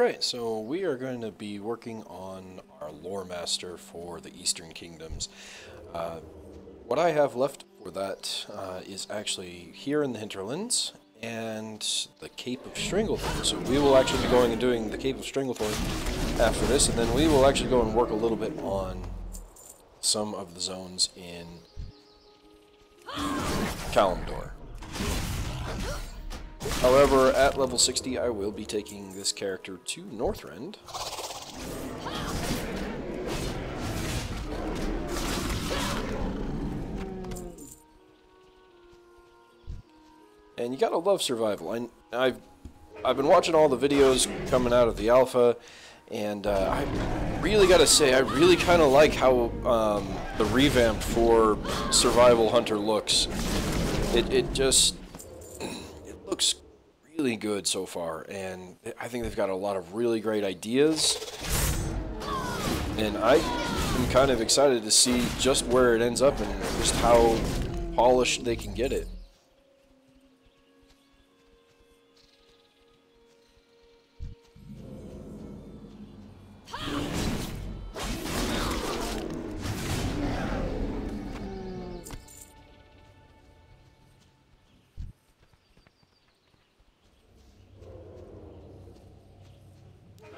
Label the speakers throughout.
Speaker 1: Alright, so we are going to be working on our Loremaster for the Eastern Kingdoms. What I have left for that is actually here in the Hinterlands and the Cape of Stranglethorn. So we will actually be going and doing the Cape of Stranglethorn after this, and then we will actually go and work a little bit on some of the zones in Kalimdor. However, at level 60, I will be taking this character to Northrend. And you gotta love survival. I've been watching all the videos coming out of the alpha, and I really gotta say, I really kind of like how the revamp for Survival Hunter looks. It looks really good so far, and I think they've got a lot of really great ideas, and I am kind of excited to see just where it ends up and just how polished they can get it.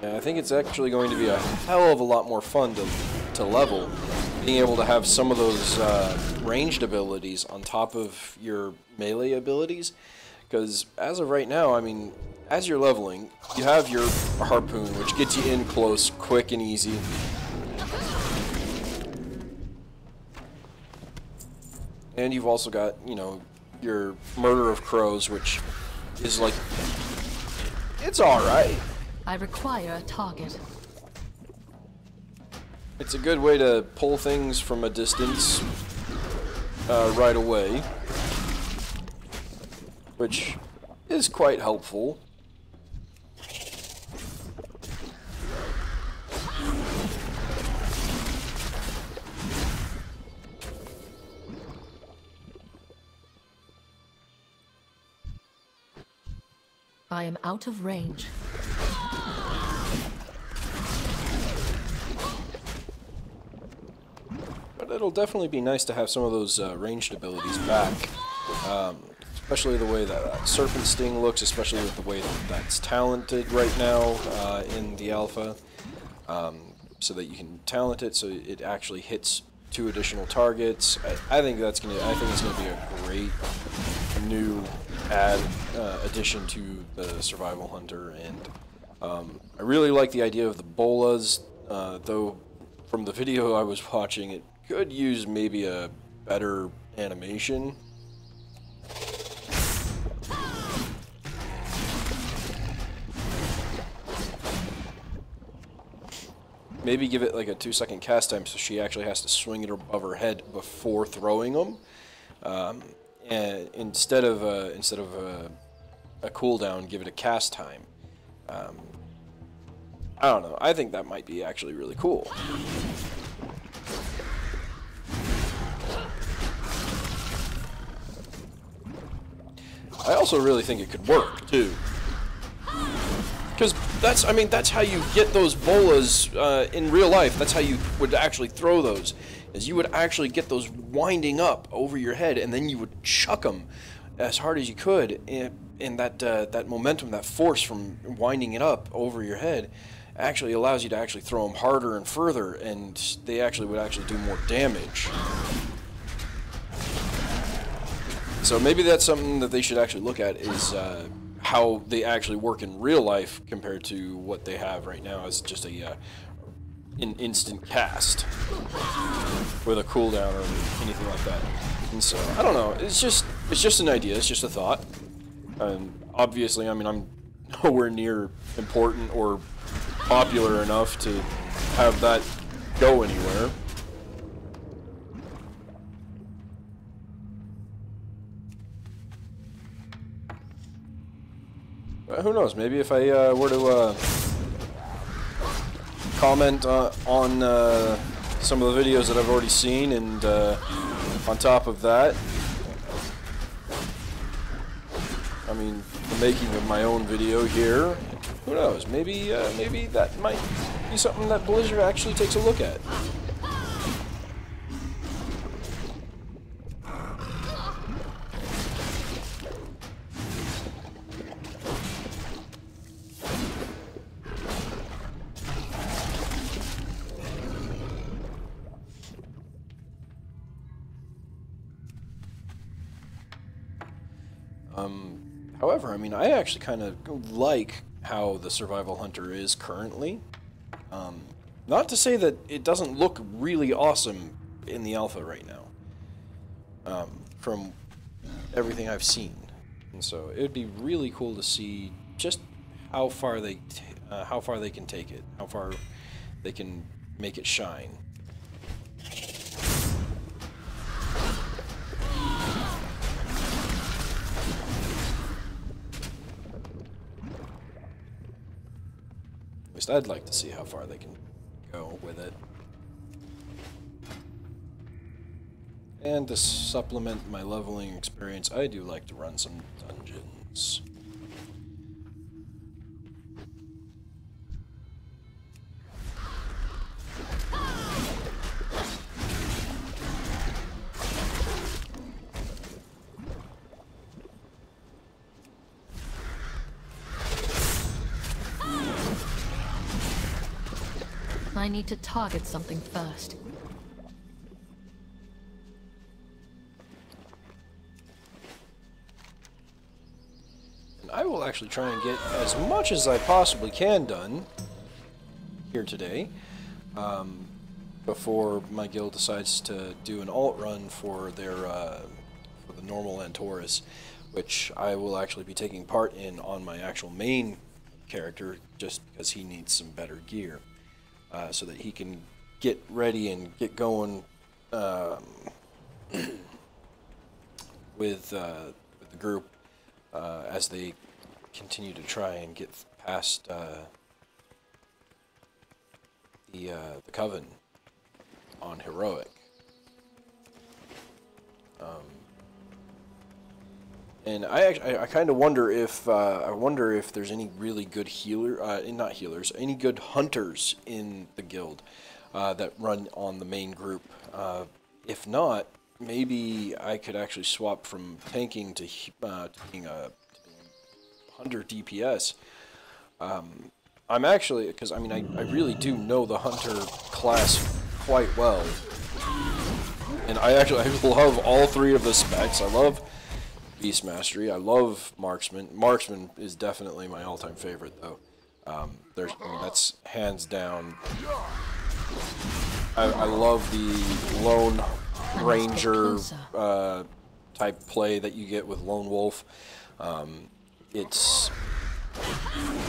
Speaker 1: I think it's actually going to be a hell of a lot more fun to level, being able to have some of those ranged abilities on top of your melee abilities, because as of right now, I mean, as you're leveling, you have your harpoon, which gets you in close, quick and easy. And you've also got, you know, your Murder of Crows, which is like, it's alright.
Speaker 2: I require a target.
Speaker 1: It's a good way to pull things from a distance right away, which is quite helpful.
Speaker 2: I am out of range.
Speaker 1: But it'll definitely be nice to have some of those ranged abilities back, especially the way that Serpent Sting looks, especially with the way that's talented right now in the alpha, so that you can talent it so it actually hits 2 additional targets. I think it's gonna be a great new addition to the Survival Hunter, and I really like the idea of the Bolas, though from the video I was watching, it could use maybe a better animation. Maybe give it like a 2-second cast time so she actually has to swing it above her head before throwing them. And instead of a cooldown, give it a cast time. I don't know. I think that might be actually really cool. I also really think it could work too, because that's how you get those bolas in real life. That's how you would actually throw those. Is you would actually get those winding up over your head, and then you would chuck them as hard as you could, and that momentum, that force from winding it up over your head, actually allows you to actually throw them harder and further, and they would actually do more damage. So maybe that's something that they should actually look at, is how they actually work in real life compared to what they have right now as just an instant cast with a cooldown or anything like that. And so I don't know. It's just an idea. It's just a thought. Obviously, I mean, I'm nowhere near important or popular enough to have that go anywhere. Who knows? Maybe if I were to comment on some of the videos that I've already seen, and on top of that, I mean, the making of my own video here, Who knows? Maybe maybe that might be something that Blizzard actually takes a look at. However, I mean, I actually kind of like how the Survival Hunter is currently. Not to say that it doesn't look really awesome in the alpha right now, from everything I've seen, and so it would be really cool to see just how far they can take it, how far they can make it shine. At least I'd like to see how far they can go with it. And to supplement my leveling experience, I do like to run some dungeons.
Speaker 2: I need to target something first.
Speaker 1: And I will actually try and get as much as I possibly can done here today, before my guild decides to do an alt run for their for the normal Antorus, which I will actually be taking part in on my actual main character, just because he needs some better gear. So that he can get ready and get going with the group as they continue to try and get past the Coven on Heroic. And I kind of wonder if there's any really good not healers, any good hunters in the guild that run on the main group. If not, maybe I could actually swap from tanking to being a hunter DPS. I'm actually, because I mean I really do know the hunter class quite well, and I love all three of the specs. I love Beast Mastery. I love Marksman. Marksman is definitely my all-time favorite, though. I mean, that's hands down. I love the Lone Ranger type play that you get with Lone Wolf. It's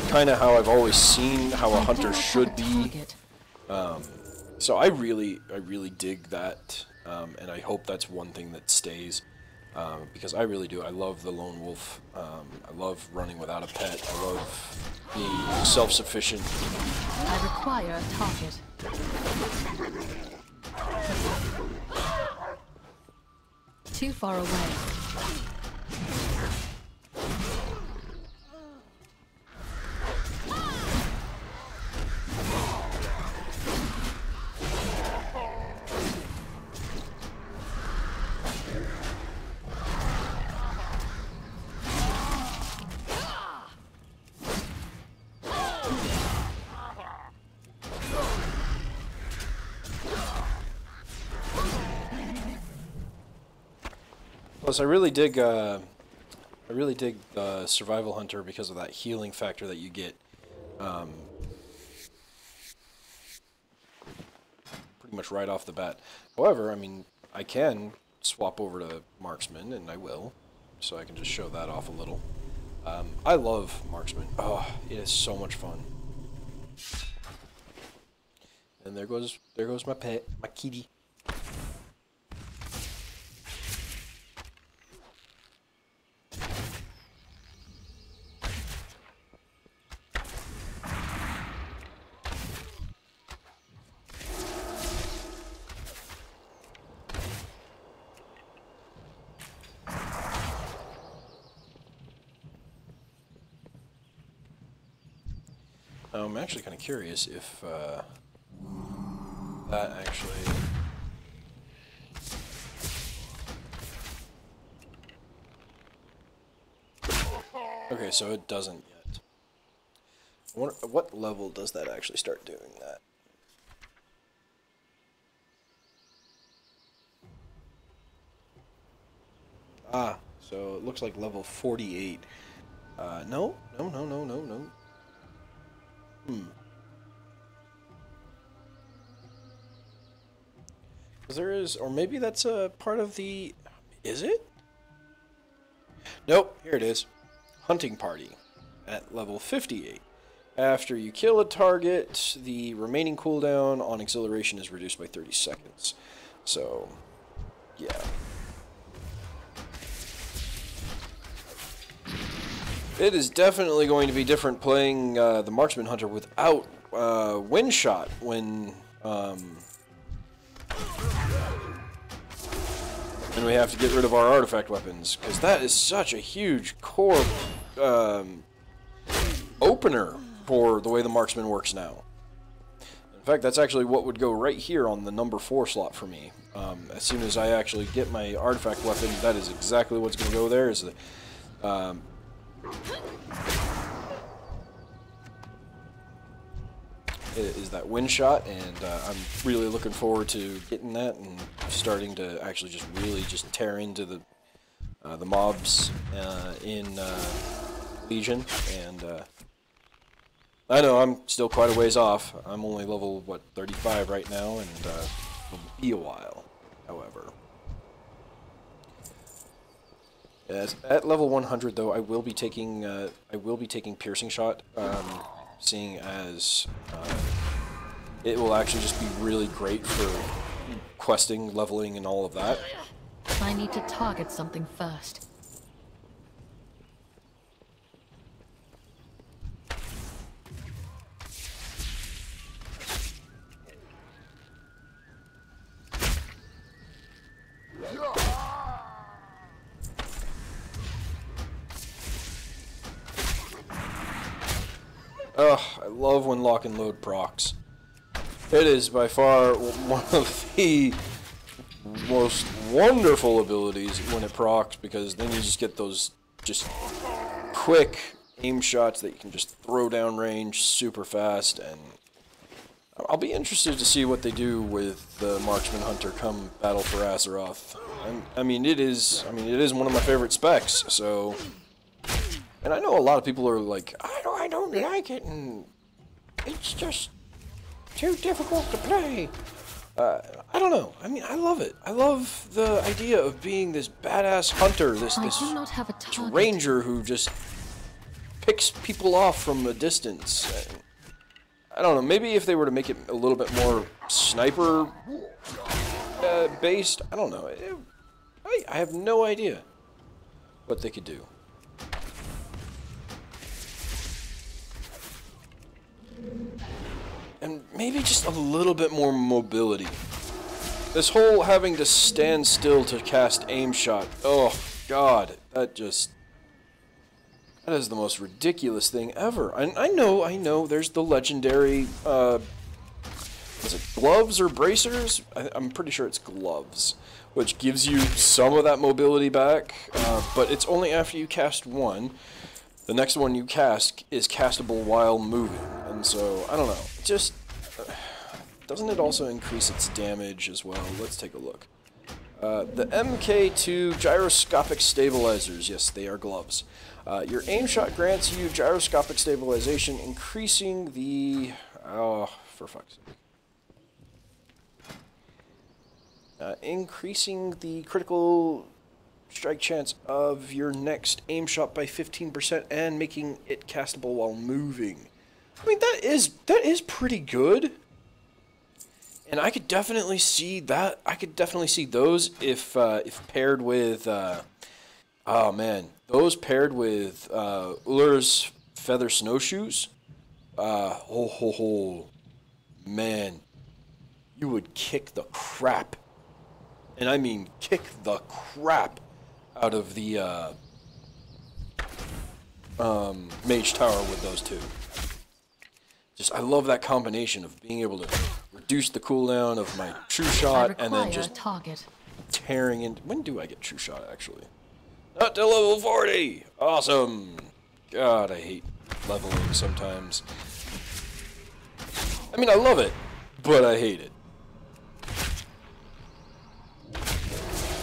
Speaker 1: kind of how I've always seen how a hunter should be. So I really dig that, and I hope that's one thing that stays. Because I really do. I love the lone wolf. I love running without a pet. I love being self-sufficient.
Speaker 2: I require a target. Too far away.
Speaker 1: Plus, I really dig Survival Hunter because of that healing factor that you get. Pretty much right off the bat. However, I mean, I can swap over to Marksman, and I will, so I can just show that off a little. I love Marksman. Oh, it is so much fun. And there goes my pet, my kitty. I'm actually kind of curious if that actually... Okay, so it doesn't yet. I wonder, what level does that actually start doing that? Ah, so it looks like level 48. No. Because there is, or maybe that's a part of the... Is it? Nope, here it is. Hunting Party at level 58. After you kill a target, the remaining cooldown on exhilaration is reduced by 30 seconds. So, yeah. It is definitely going to be different playing the Marksman Hunter without wind shot when we have to get rid of our artifact weapons, because that is such a huge core opener for the way the Marksman works now. In fact, that's actually what would go right here on the number 4 slot for me. As soon as I actually get my artifact weapon, that is exactly what's going to go there. Is that wind shot, and I'm really looking forward to getting that and starting to actually just really just tear into the mobs in Legion. And I know I'm still quite a ways off. I'm only level, what, 35 right now, and it'll be a while, however. Yes, at level 100 though, I will be taking piercing shot, seeing as it will actually just be really great for questing, leveling, and all of that.
Speaker 2: I need to target something first.
Speaker 1: Ugh, I love when lock and load procs. It is by far one of the most wonderful abilities when it procs, because then you just get those just quick aim shots that you can just throw down range super fast. And I'll be interested to see what they do with the Marksman Hunter come Battle for Azeroth. I mean, it is one of my favorite specs, so... And I know a lot of people are like, I don't like it, and it's just too difficult to play. I don't know. I mean, I love it. I love the idea of being this badass hunter, this ranger who just picks people off from a distance. I don't know. Maybe if they were to make it a little bit more sniper based, I don't know. I have no idea what they could do. And maybe just a little bit more mobility. This whole having to stand still to cast aim shot. Oh, God. That is the most ridiculous thing ever. I know, there's the legendary, is it gloves or bracers? I'm pretty sure it's gloves, which gives you some of that mobility back, but it's only after you cast one. The next one you cast is castable while moving, and so, I don't know, just, doesn't it also increase its damage as well? Let's take a look. The MK2 gyroscopic stabilizers, yes, they are gloves. Your aim shot grants you gyroscopic stabilization, increasing the, oh, for fuck's sake. Increasing the critical strike chance of your next aim shot by 15% and making it castable while moving. I mean, that is pretty good. And I could definitely see that. I could definitely see those if paired with oh man, those paired with Uller's feather snowshoes. Man, you would kick the crap. And I mean kick the crap out of the Mage Tower with those two. just I love that combination of being able to reduce the cooldown of my true shot and then just
Speaker 2: target.
Speaker 1: tearing in. When do I get true shot actually? Not till level 40. Awesome. God, I hate leveling sometimes. I mean, I love it, but I hate it.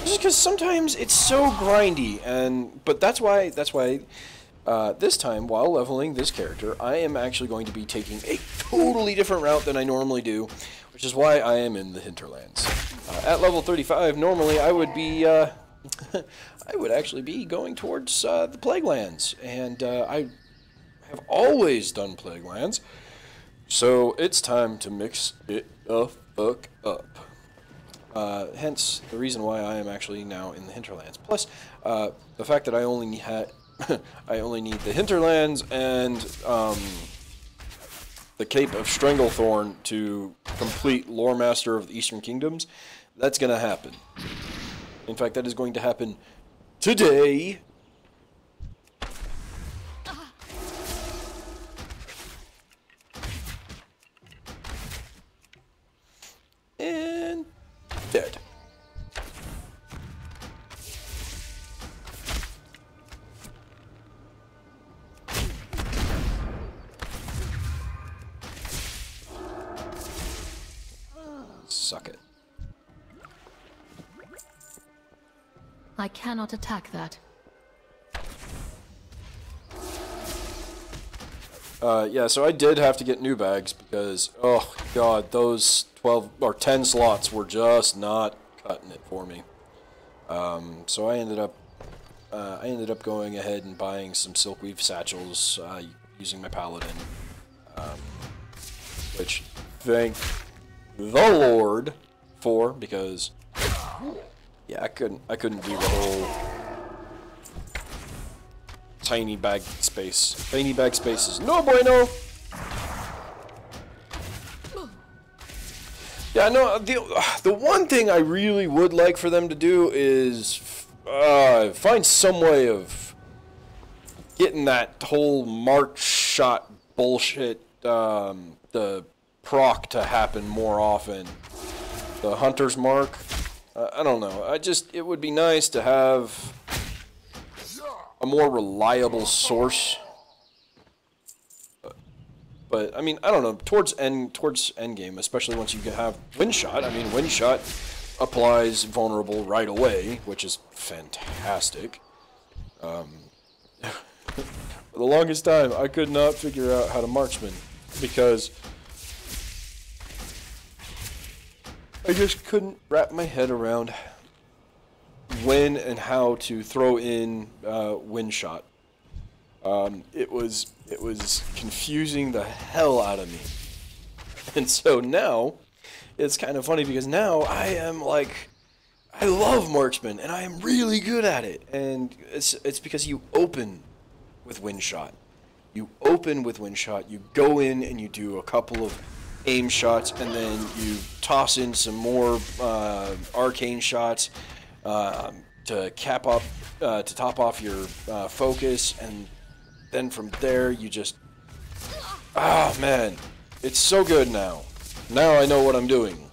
Speaker 1: Just because sometimes it's so grindy, but that's why this time, while leveling this character, I am actually going to be taking a totally different route than I normally do, which is why I am in the hinterlands. At level 35, normally I would be, I would actually be going towards the Plaguelands, and I have always done Plaguelands, so it's time to mix it the fuck up. Hence the reason why I am actually now in the hinterlands. Plus, the fact that I only need I only need the hinterlands and the Cape of Stranglethorn to complete Loremaster of the Eastern Kingdoms. That's gonna happen. In fact, that is going to happen today. And dead. Suck it.
Speaker 2: I cannot attack that.
Speaker 1: Yeah, so I did have to get new bags because, oh god, those 12 or 10 slots were just not cutting it for me. So I ended up going ahead and buying some silkweave satchels using my paladin, which thank the Lord for, because yeah, I couldn't do the whole tiny bag space. Tiny bag spaces. No bueno! Yeah, no, the one thing I really would like for them to do is find some way of getting that whole mark shot bullshit, the proc to happen more often. The hunter's mark. I don't know. It would be nice to have a more reliable source, but I mean, I don't know, towards end game, especially once you have wind shot. I mean, wind shot applies vulnerable right away, which is fantastic. For the longest time, I could not figure out how to marksman because I just couldn't wrap my head around when and how to throw in wind shot. It was confusing the hell out of me. And so now it's kind of funny because now I am like, I love marksman and I am really good at it. And it's because you open with wind shot. You open with wind shot, you go in and you do a couple of aim shots, and then you toss in some more arcane shots to cap up, to top off your focus, and then from there you just, man, it's so good now. Now I know what I'm doing.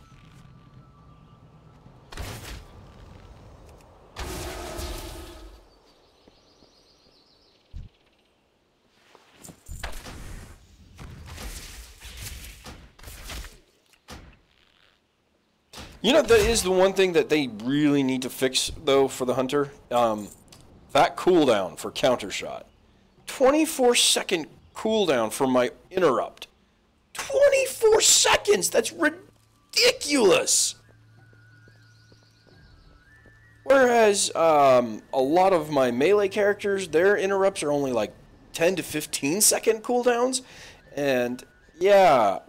Speaker 1: You know, that is the one thing that they really need to fix, though, for the hunter. That cooldown for counter shot. 24-second cooldown for my interrupt. 24 seconds! That's ridiculous! Whereas, a lot of my melee characters, their interrupts are only like 10 to 15 second cooldowns. And, yeah,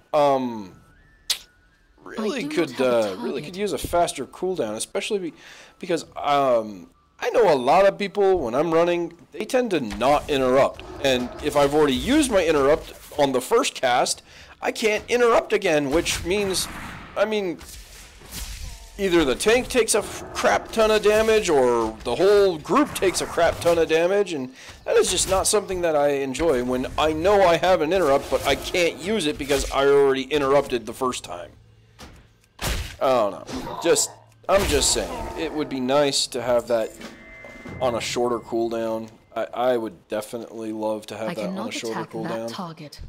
Speaker 1: really could use a faster cooldown, especially because I know a lot of people, when I'm running, they tend to not interrupt, and if I've already used my interrupt on the first cast, I can't interrupt again, which means, I mean, either the tank takes a crap ton of damage or the whole group takes a crap ton of damage, and that is just not something that I enjoy when I know I have an interrupt, but I can't use it because I already interrupted the first time. I don't know. I'm just saying, it would be nice to have that on a shorter cooldown. I would definitely love to have that on a shorter cooldown.
Speaker 2: That target.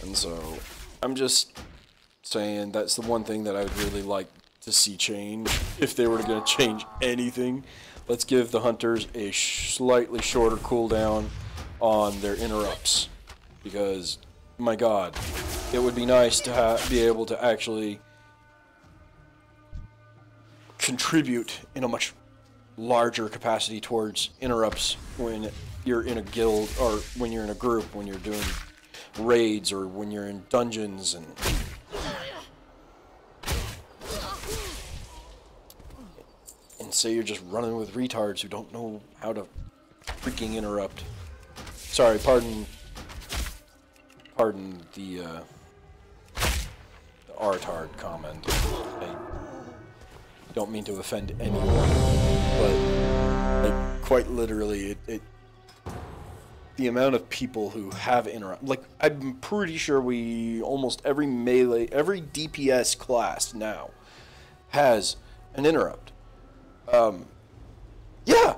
Speaker 1: And so, I'm just saying that's the one thing that I would really like to see change. If they were going to change anything, let's give the hunters a slightly shorter cooldown on their interrupts. Because, my god, it would be nice to be able to actually contribute in a much larger capacity towards interrupts when you're in a guild, or when you're in a group, when you're doing raids, or when you're in dungeons, and say you're just running with retards who don't know how to freaking interrupt. Sorry, pardon the artard comment. I don't mean to offend anyone, but like, quite literally, the amount of people who have interrupt, like, I'm pretty sure almost every melee, every DPS class now has an interrupt. Yeah.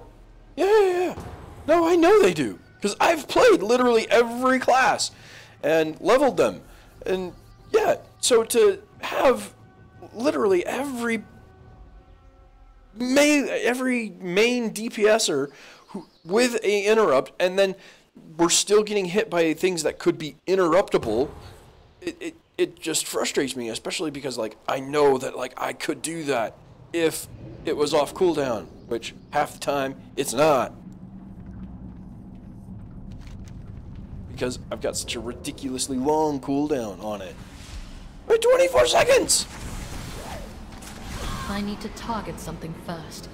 Speaker 1: No, I know they do, because I've played literally every class and leveled them, and yeah, so to have literally every main DPSer with a interrupt, and then we're still getting hit by things that could be interruptible, it just frustrates me, especially because, like, I know that, like, I could do that if it was off cooldown, which half the time it's not. Because I've got such a ridiculously long cooldown on it. Wait, 24 seconds!
Speaker 2: I need to target something first.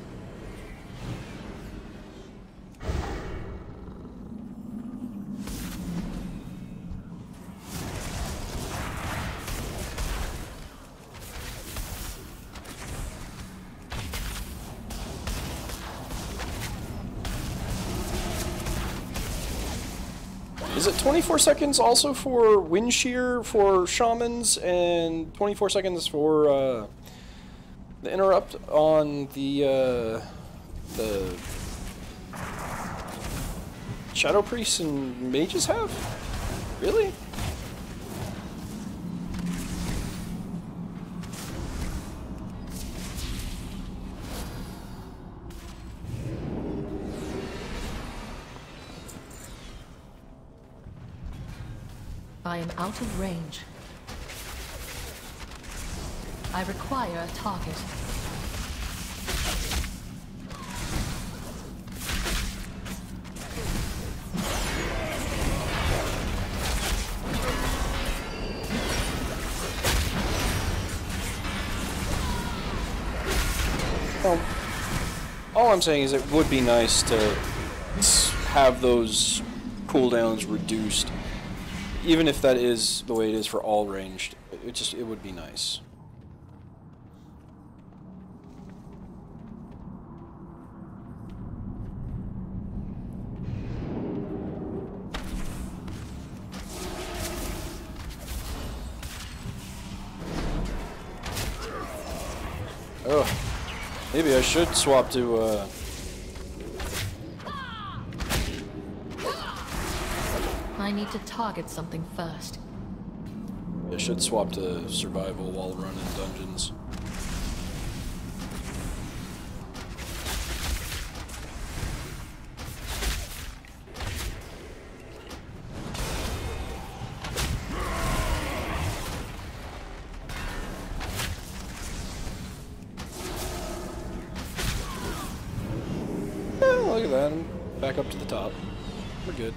Speaker 1: Is it 24 seconds also for wind shear for shamans, and 24 seconds for the interrupt on the shadow priests and mages have? Really?
Speaker 2: I am out of range. I require a target.
Speaker 1: All I'm saying is it would be nice to have those cooldowns reduced. Even if that is the way it is for all ranged, it would be nice. Oh, maybe I should swap to
Speaker 2: I need to target something first.
Speaker 1: I should swap to survival while running dungeons. Oh, look at that. I'm back up to the top. We're good.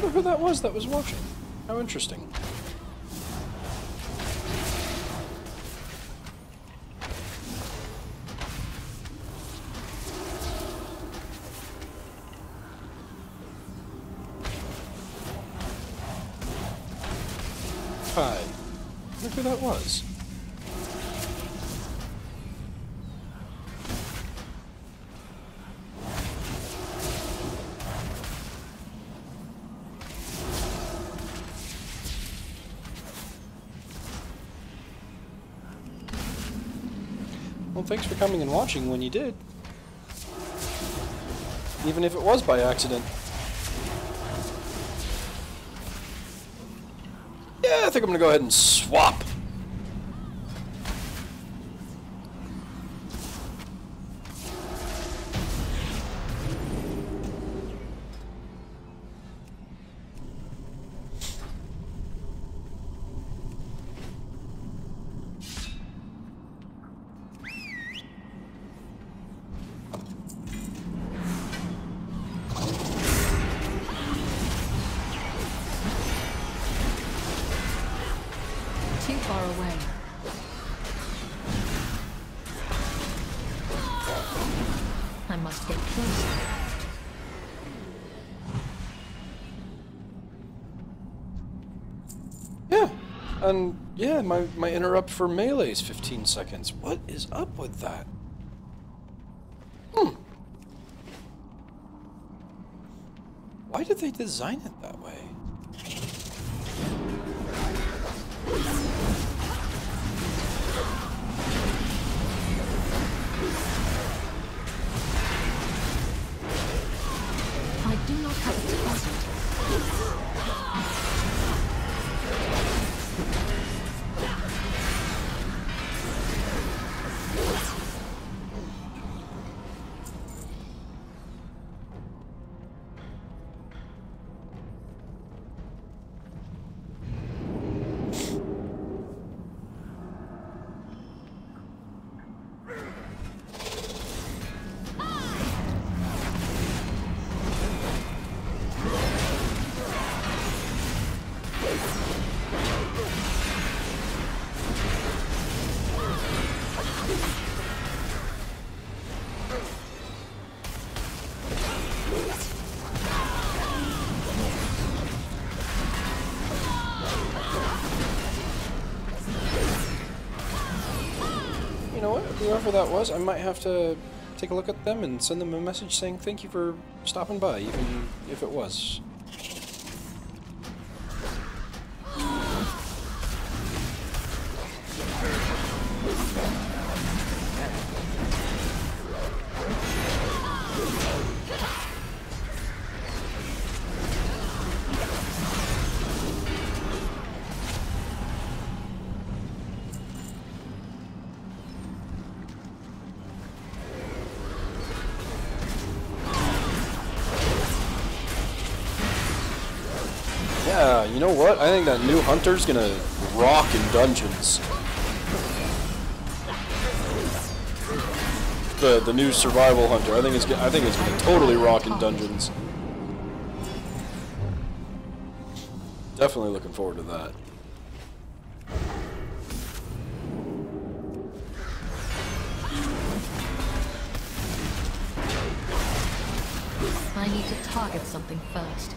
Speaker 1: wonder who that was watching. How interesting. Hi. Look who that was. Well, thanks for coming and watching when you did. Even if it was by accident. Yeah, I think I'm gonna go ahead and swap.
Speaker 2: Too far away. I must get closer.
Speaker 1: Yeah, and yeah, my interrupt for melee is 15 seconds. What is up with that? Why did they design it that way?
Speaker 2: I do not have a target.
Speaker 1: You know what? Whoever that was, I might have to take a look at them and send them a message saying thank you for stopping by, even if it was. Yeah, you know what? I think that new hunter's gonna rock in dungeons. The new survival hunter. I think it's gonna totally rock in dungeons. Definitely looking forward to that.
Speaker 2: I need to target something first.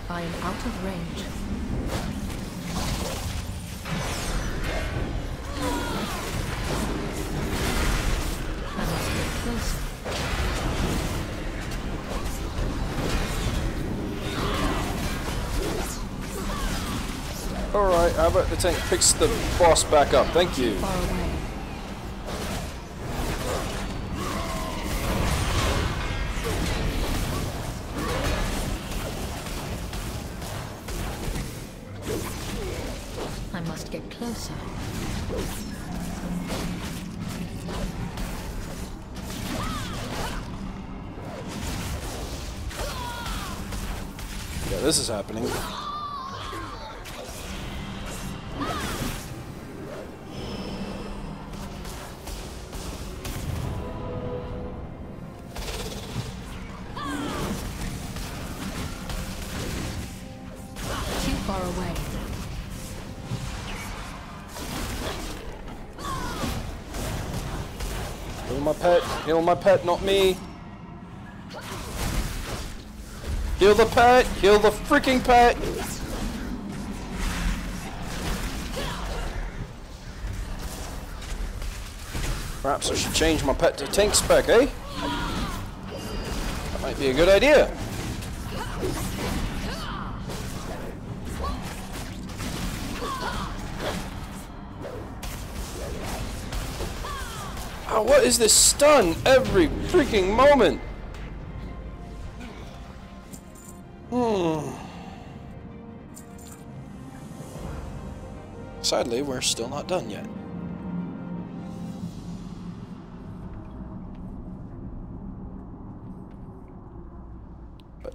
Speaker 2: I am out of range. I must get closer.
Speaker 1: Alright, how about the tank picks the boss back up? Thank you.
Speaker 2: Far away. I must get closer.
Speaker 1: this is happening.
Speaker 2: Too far away.
Speaker 1: Heal my pet, not me. Heal the pet, heal the freaking pet. Perhaps I should change my pet to tank spec, eh? That might be a good idea. Oh, what is this stun every freaking moment? Sadly, we're still not done yet. But,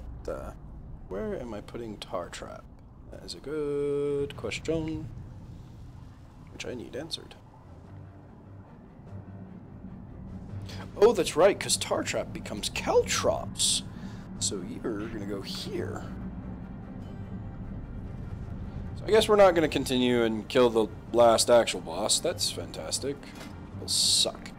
Speaker 1: where am I putting Tar Trap? That is a good question, which I need answered. Oh, that's right, because Tar Trap becomes Caltrops. So you're going to go here. So I guess we're not going to continue and kill the last actual boss. That's fantastic. It'll suck.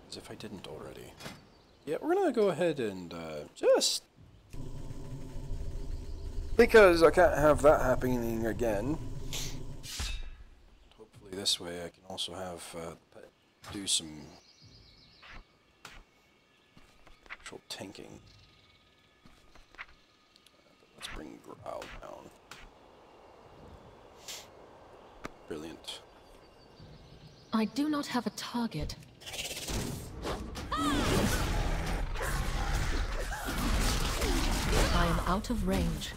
Speaker 1: As if I didn't already. Yeah, we're gonna go ahead and just because I can't have that happening again. Hopefully this way I can also have the pet do some actual tanking. But let's bring Growl down. Brilliant.
Speaker 2: I do not have a target. I am out of range.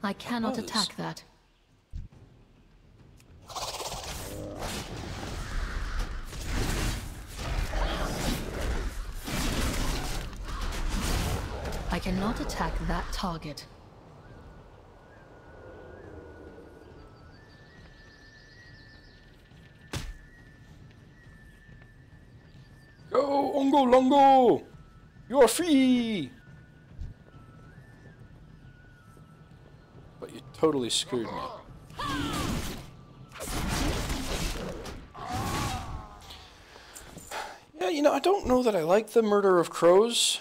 Speaker 2: I cannot attack that. I cannot attack that target.
Speaker 1: Go, Ongo Longo! You are free! But you totally screwed me. Yeah, you know, I don't know that I like the murder of crows.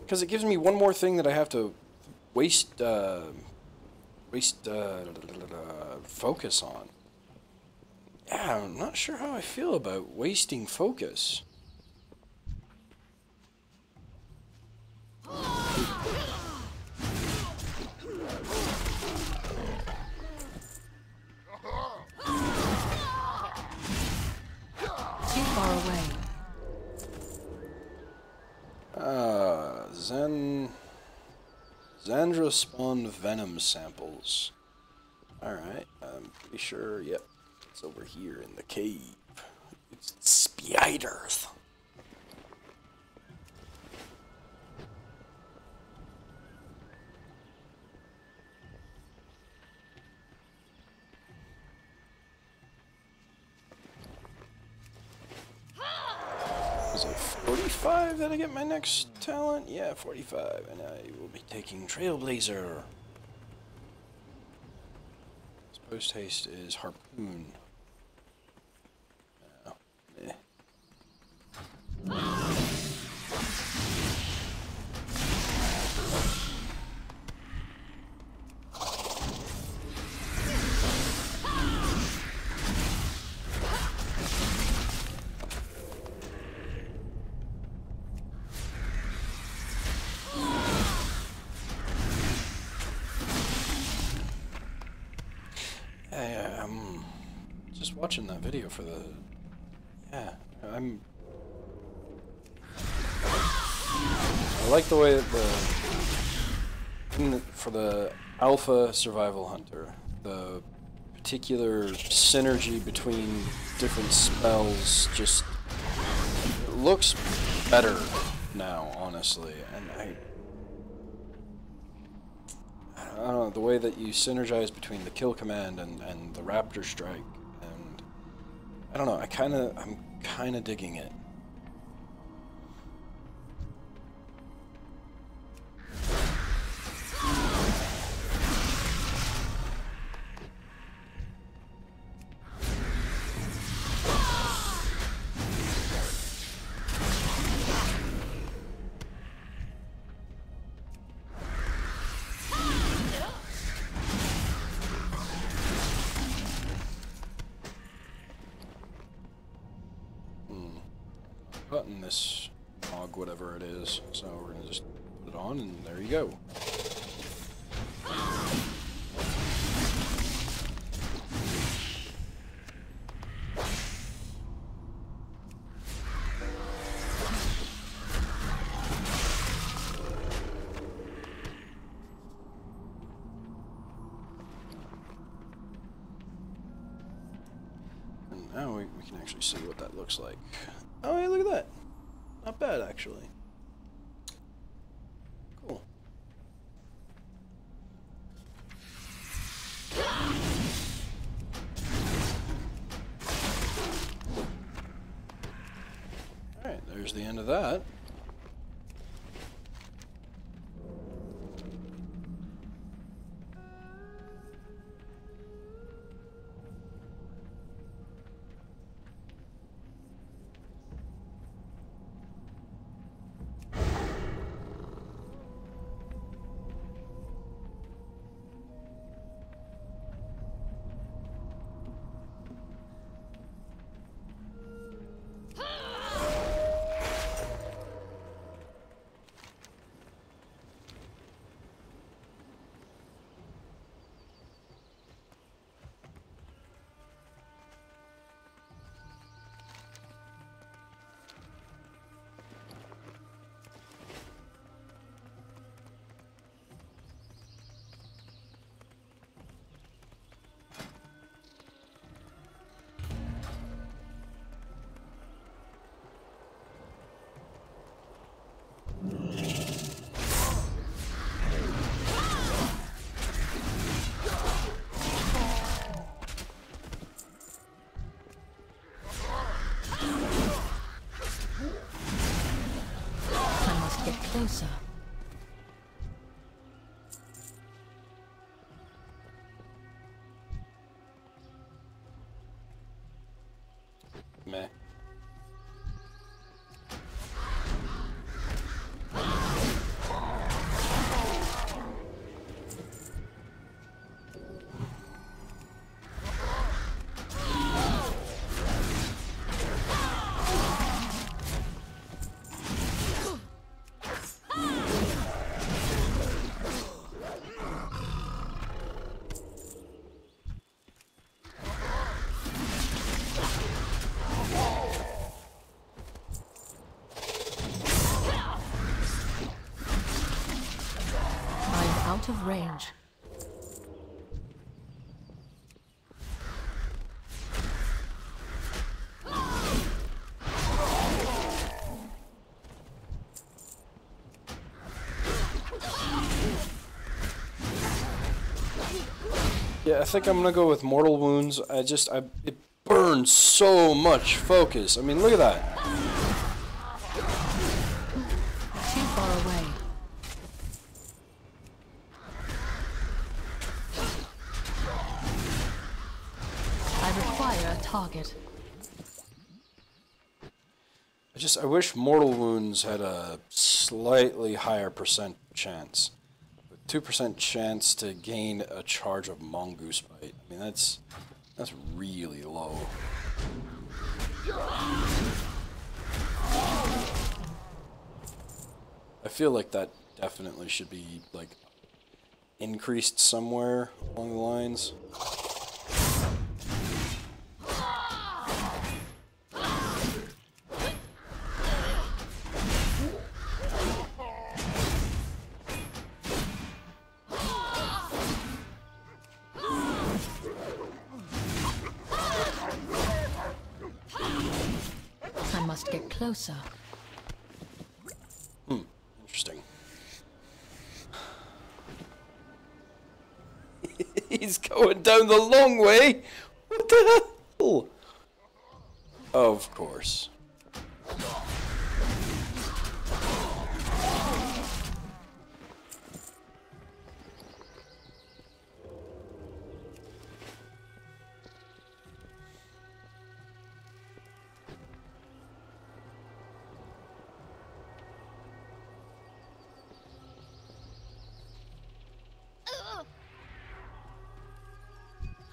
Speaker 1: Because it gives me one more thing that I have to waste focus on. Yeah, I'm not sure how I feel about wasting focus.
Speaker 2: Too far away.
Speaker 1: Xandra spawned venom samples. Alright, I'm pretty sure, yep, it's over here in the cave. It's spiders. Is it 45 that I get my next talent? Yeah, 45, and I will be taking Trailblazer. Post haste is Harpoon. I'm just watching that video for the... Yeah, I like the way that for the alpha survival hunter, the particular synergy between different spells just looks better now, honestly, and I don't know, the way that you synergize between the kill command and the raptor strike, and I don't know, I'm kinda digging it. Button this log, whatever it is, so we're gonna just put it on, and there you go. And now we can actually see what that looks like. Oh, hey, look at that. Not bad, actually. Cool. Alright, there's the end of that.
Speaker 2: Closer.
Speaker 1: Meh.
Speaker 2: Out of range.
Speaker 1: Yeah, I think I'm gonna go with Mortal Wounds. It burns so much focus. I mean, look at that.
Speaker 2: Too far away. Target.
Speaker 1: I wish Mortal Wounds had a slightly higher percent chance. 2% chance to gain a charge of Mongoose Bite. I mean, that's really low. I feel like that definitely should be, like, increased somewhere along the lines.
Speaker 2: I must get closer.
Speaker 1: Interesting. He's going down the long way! What the hell? Of course.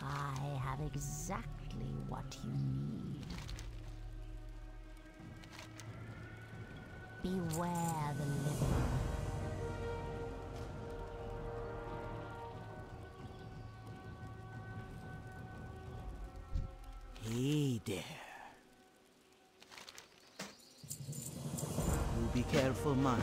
Speaker 3: I have exactly what you need. Beware the living.
Speaker 4: Hey there. You be careful, man.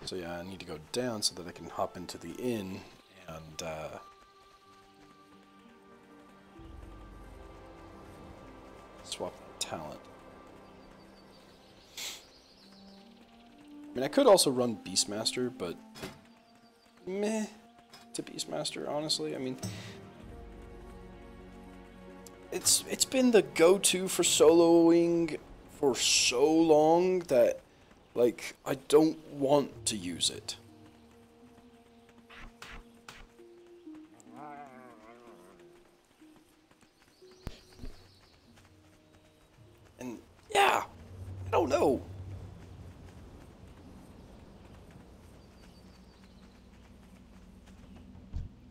Speaker 1: So yeah, I need to go down so that I can hop into the inn and swap that talent. I mean, I could also run Beastmaster, but meh to Beastmaster, honestly. I mean, it's been the go-to for soloing for so long that, like, I don't want to use it. And yeah, I don't know.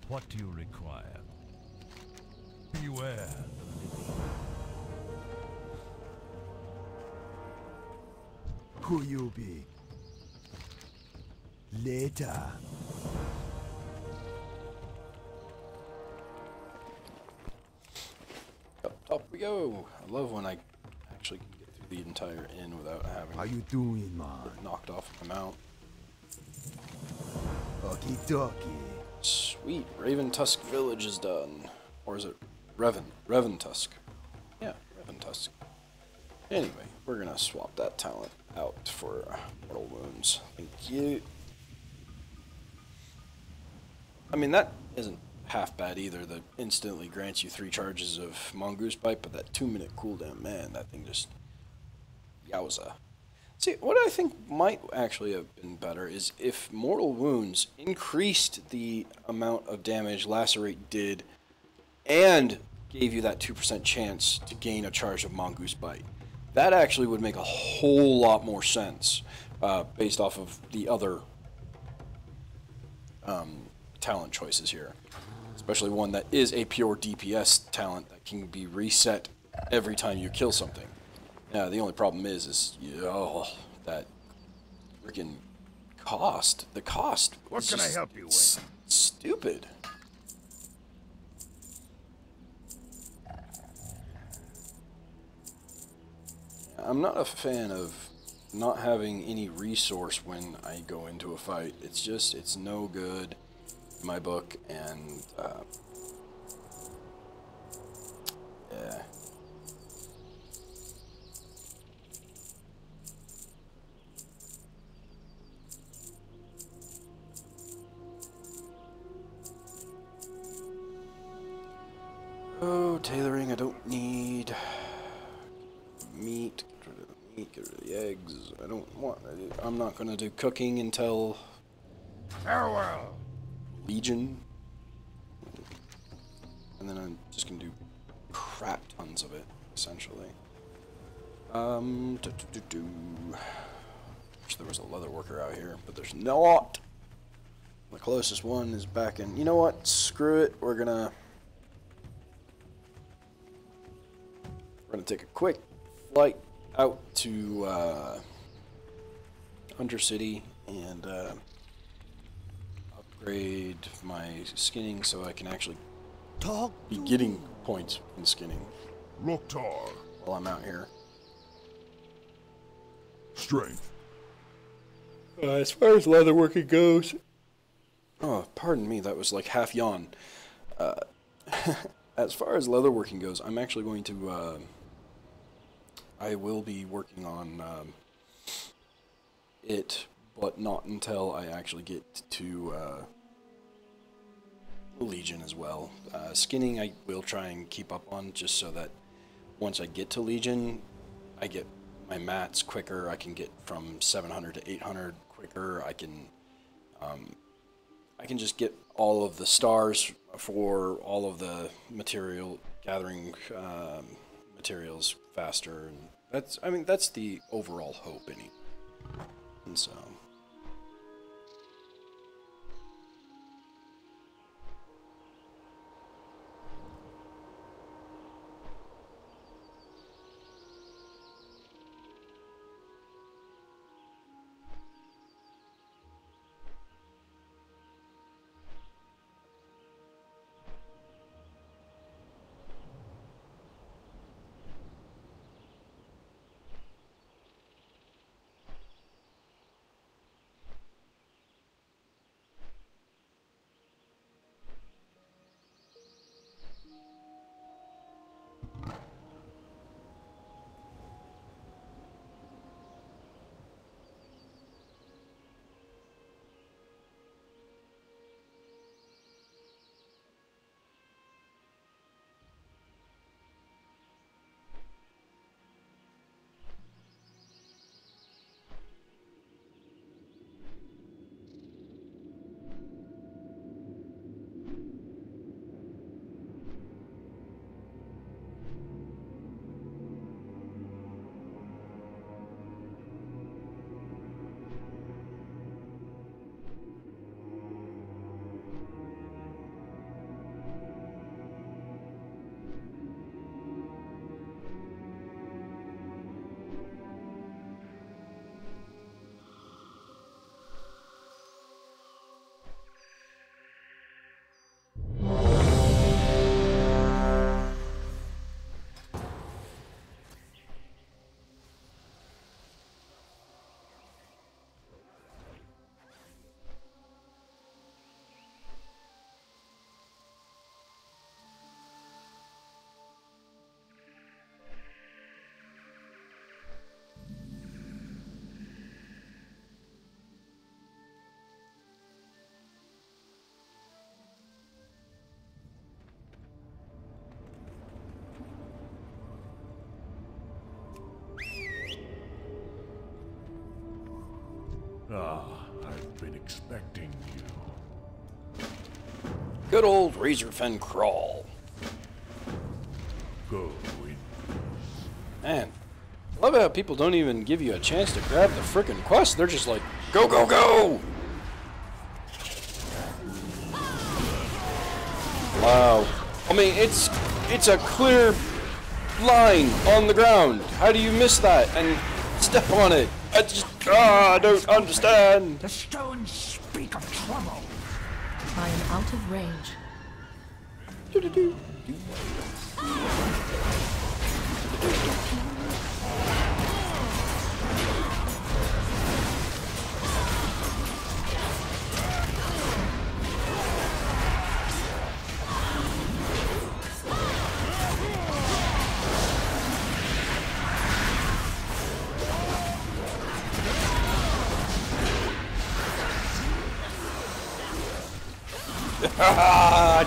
Speaker 5: What do you require? Beware the living.
Speaker 4: Who you be? Later.
Speaker 1: Up we go. I love when I actually can get through the entire inn without having
Speaker 4: How you doing, man?
Speaker 1: it knocked off my mount.
Speaker 4: Okie dokie.
Speaker 1: Sweet, Raven Tusk Village is done. Or is it Revan Tusk? Yeah, Revan Tusk. Anyway, we're gonna swap that talent out for Mortal Wounds. Thank you. I mean, that isn't half bad either. That instantly grants you 3 charges of Mongoose Bite, but that 2-minute cooldown, man, that thing just... yowza. See, what I think might actually have been better is if Mortal Wounds increased the amount of damage Lacerate did and gave you that 2% chance to gain a charge of Mongoose Bite. That actually would make a whole lot more sense based off of the other talent choices here. Especially one that is a pure DPS talent that can be reset every time you kill something. Yeah, the only problem is that freaking cost. The cost.
Speaker 5: What can I help you with?
Speaker 1: Stupid. I'm not a fan of not having any resource when I go into a fight. It's just, it's no good in my book, and yeah. Oh, tailoring, I don't need the eggs. I don't want. I'm not gonna do cooking until
Speaker 5: Farewell.
Speaker 1: Legion, and then I'm just gonna do crap tons of it, essentially. Wish there was a leather worker out here, but there's not. The closest one is back in. You know what? Screw it. We're gonna take a quick flight out to Hunter City and upgrade my skinning so I can actually be getting points in skinning
Speaker 5: Loktar.
Speaker 1: while I'm out here.
Speaker 5: Strength.
Speaker 1: As far as leatherworking goes, oh, pardon me, that was like half yawn. As far as leatherworking goes, I'm actually going to, I will be working on it, but not until I actually get to Legion as well. Skinning I will try and keep up on, just so that once I get to Legion, I get my mats quicker. I can get from 700 to 800 quicker. I can just get all of the stars for all of the material gathering materials faster, and that's the overall hope anyway. And so
Speaker 5: I've been expecting you.
Speaker 1: good old Razorfen Crawl.
Speaker 5: Go in.
Speaker 1: Man, I love how people don't even give you a chance to grab the frickin' quest. They're just like, go, go, go! Wow. I mean, it's a clear line on the ground. How do you miss that and step on it? I don't understand.
Speaker 6: The stones speak of trouble.
Speaker 2: I am out of range.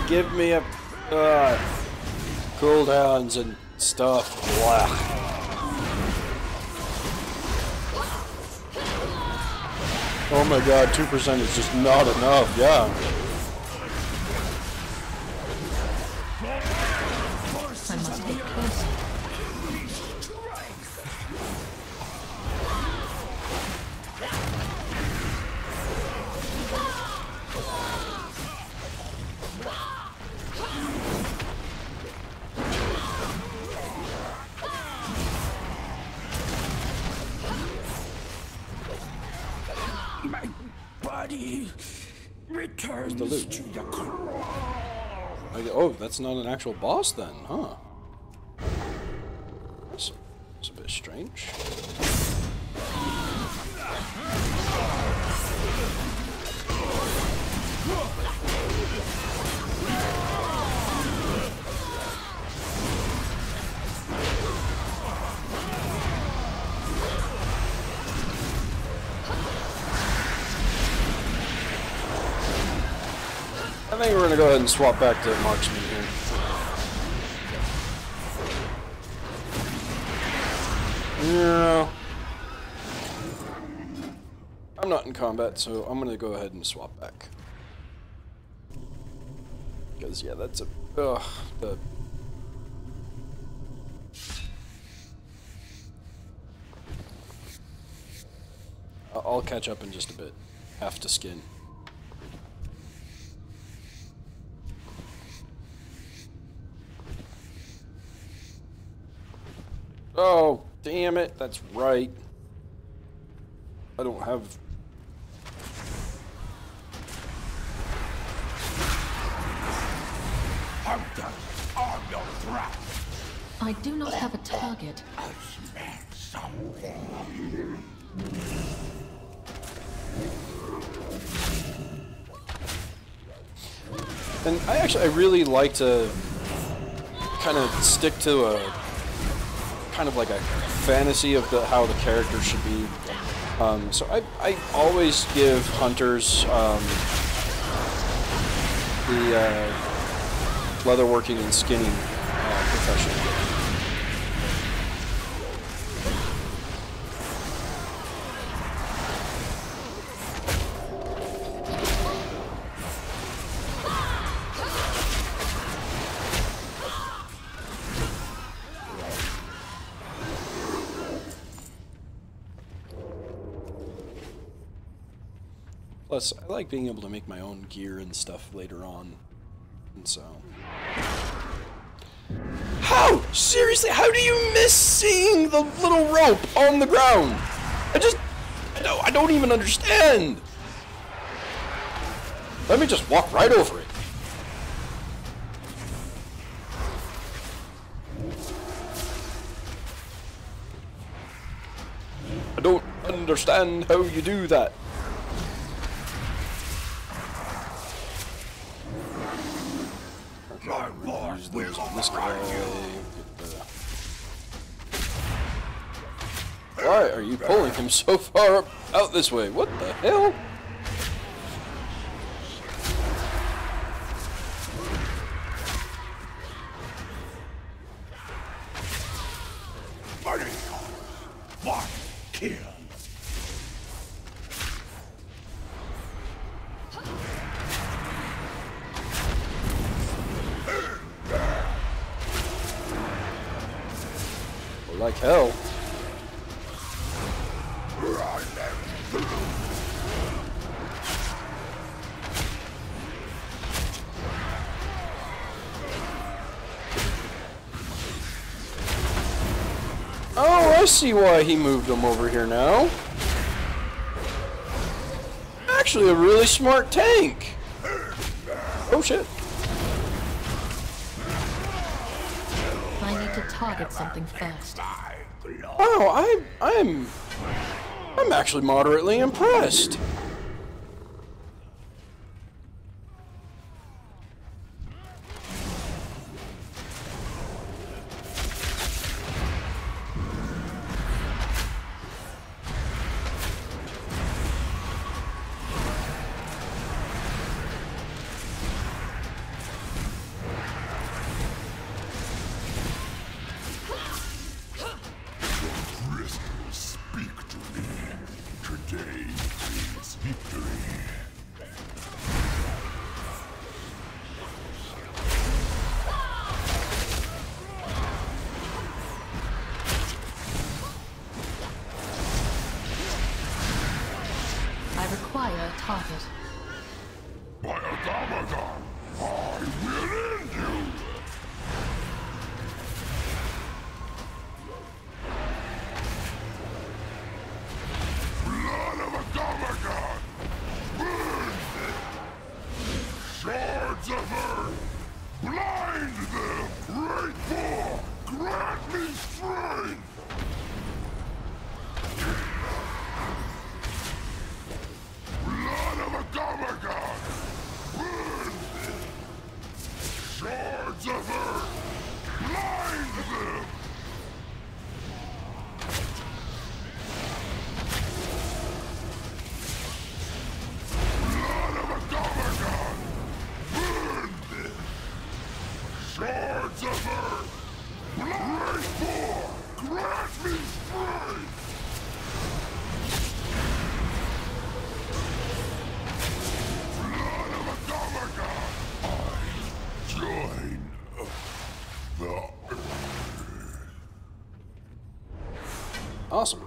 Speaker 1: Give me a cooldowns and stuff. Blah. Oh my god, 2% is just not enough, yeah.
Speaker 2: I must get closer.
Speaker 6: My body returns
Speaker 1: the loot?
Speaker 6: to the claw.
Speaker 1: Oh, that's not an actual boss then, huh? That's a bit strange. I think we're going to go ahead and swap back to Marksman here. Yeah. I'm not in combat, so I'm going to go ahead and swap back. Because, yeah, that's a... Ugh, I'll catch up in just a bit. Have to skin. Oh, damn it, that's right. I don't have...
Speaker 6: Hunter on your track.
Speaker 2: I do not have a target.
Speaker 6: I smell something.
Speaker 1: And I really like to kind of stick to a kind of like a fantasy of how the character should be. So I always give hunters the leatherworking and skinning profession. Plus, I like being able to make my own gear and stuff later on, and so... How? Seriously, how do you miss seeing the little rope on the ground? I don't even understand! Let me just walk right over it. I don't understand how you do that.
Speaker 6: My boss will find you.
Speaker 1: Why are you pulling him so far up, out this way? What the hell?
Speaker 6: Buddy, one kill.
Speaker 1: Like hell. Oh, I see why he moved him over here now. Actually, a really smart tank. Oh shit.
Speaker 2: I need to target something first.
Speaker 1: Wow, I'm actually moderately impressed.
Speaker 5: Crystals speak to me. Today is Victory.
Speaker 2: I require a target.
Speaker 5: By Automata, I will end you! Blood of Automata! Burn them! Shards of earth! Blind them! Great War! Grant me strength! Blood of Automata! Burn them! Shards of earth! Blind them! Blood of Automata! Burn them! Shards of earth! Blind War! Grant me strength! Blood of Automata! I join the
Speaker 1: Awesome.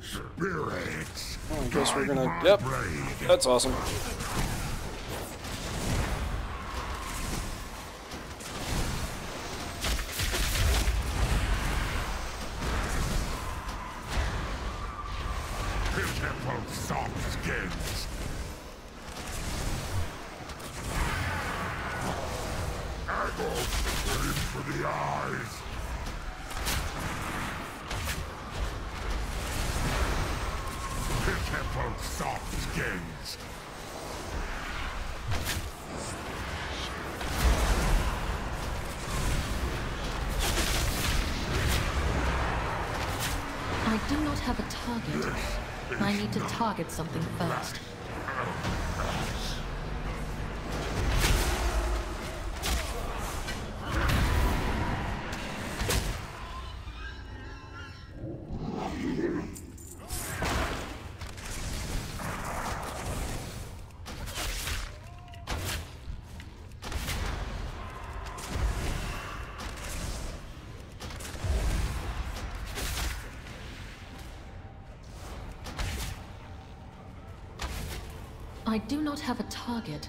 Speaker 5: spirits.
Speaker 1: Well, I guess we're gonna. Yep. That's awesome.
Speaker 5: Pitiful soft skins. Aggle, aim for the eyes. Pitiful soft skins.
Speaker 2: I do not have a target. I need to target something first. I do not have a target.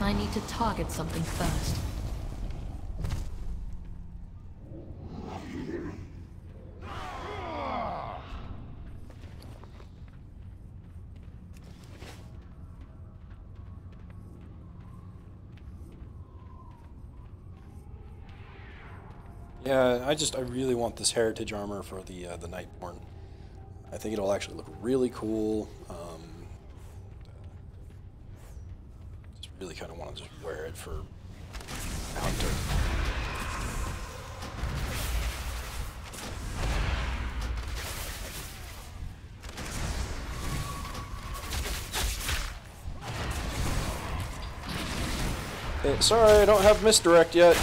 Speaker 2: I need to target something first.
Speaker 1: Yeah, I really want this heritage armor for the Nightborne. I think it'll actually look really cool. Just really kind of want to just wear it for Hunter. Sorry, I don't have misdirect yet.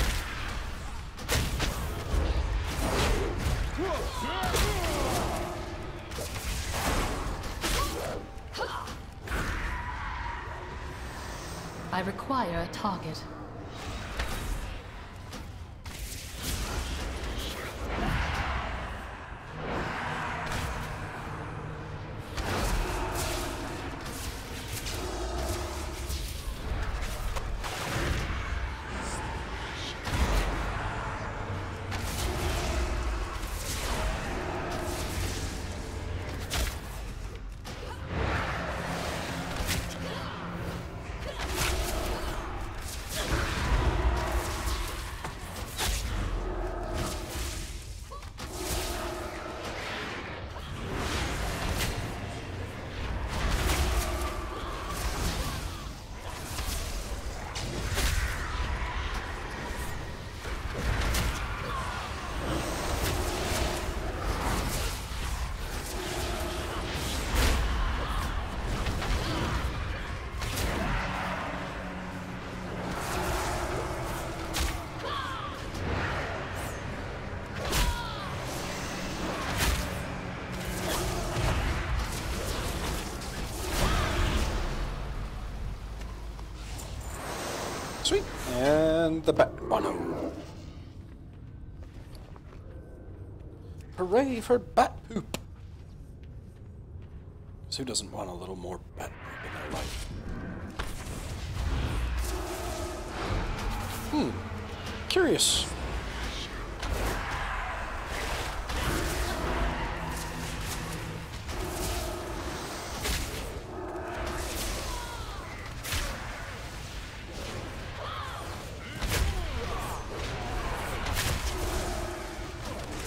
Speaker 2: I require a target.
Speaker 1: Sweet. And the bat. Oh no. Hooray for bat poop. 'Cause who doesn't want a little more bat poop in their life? Curious.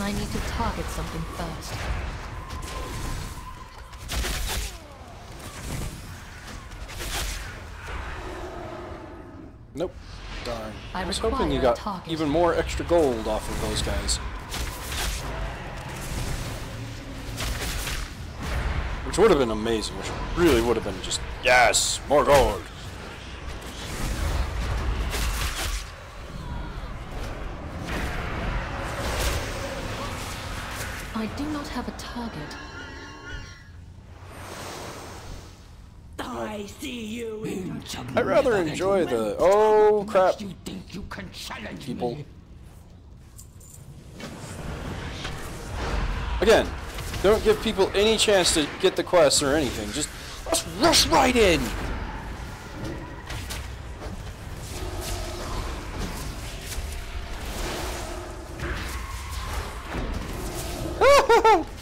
Speaker 2: I need to target something first.
Speaker 1: Nope. Darn.
Speaker 2: I
Speaker 1: I was hoping you
Speaker 2: require a
Speaker 1: got
Speaker 2: target.
Speaker 1: even more extra gold off of those guys. Which would have been amazing, which really would have been just, yes, more gold.
Speaker 2: I do not have a target.
Speaker 6: I see you in
Speaker 1: I rather enjoy the, oh crap,
Speaker 6: You think you can challenge
Speaker 1: people.
Speaker 6: me?
Speaker 1: Again, don't give people any chance to get the quests or anything, just let's rush right in.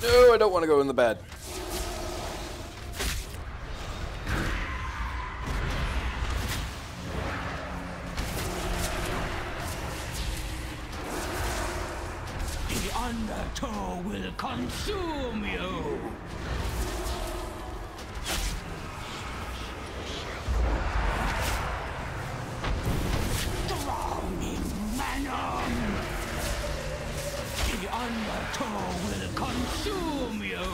Speaker 1: No, I don't want to go in the bad.
Speaker 6: The undertow will consume you. Drowning venom. The undertow will consume you.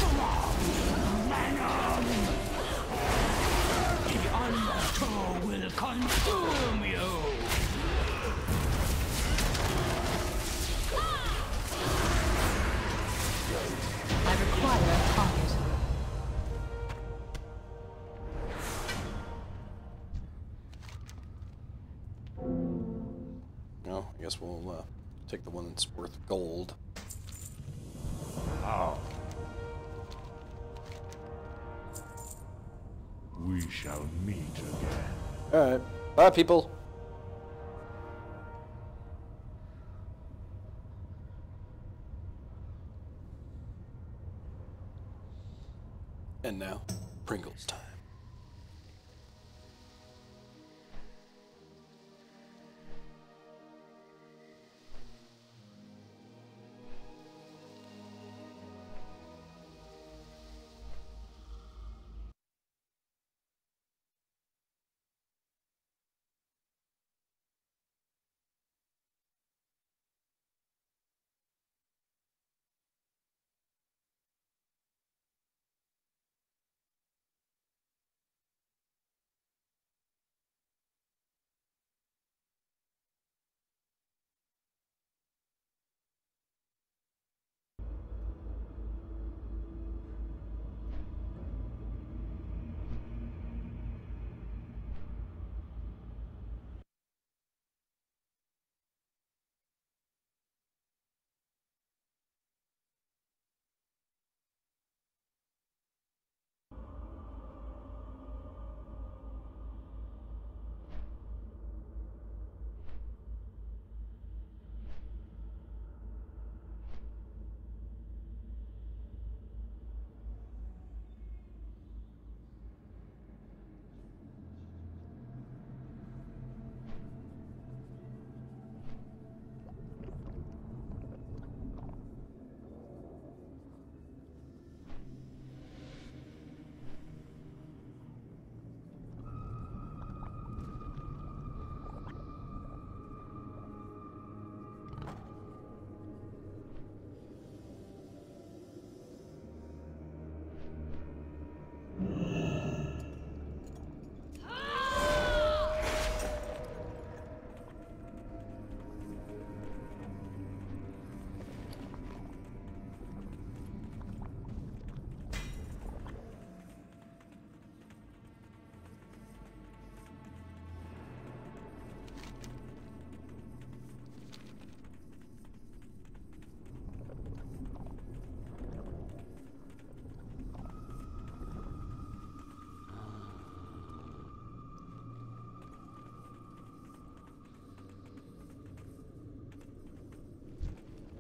Speaker 6: Drowning venom. The undertow will consume you.
Speaker 2: I require a target.
Speaker 1: Well, I guess we'll take the one that's worth gold.
Speaker 5: We shall meet again.
Speaker 1: Alright, bye people. And now, Pringles time.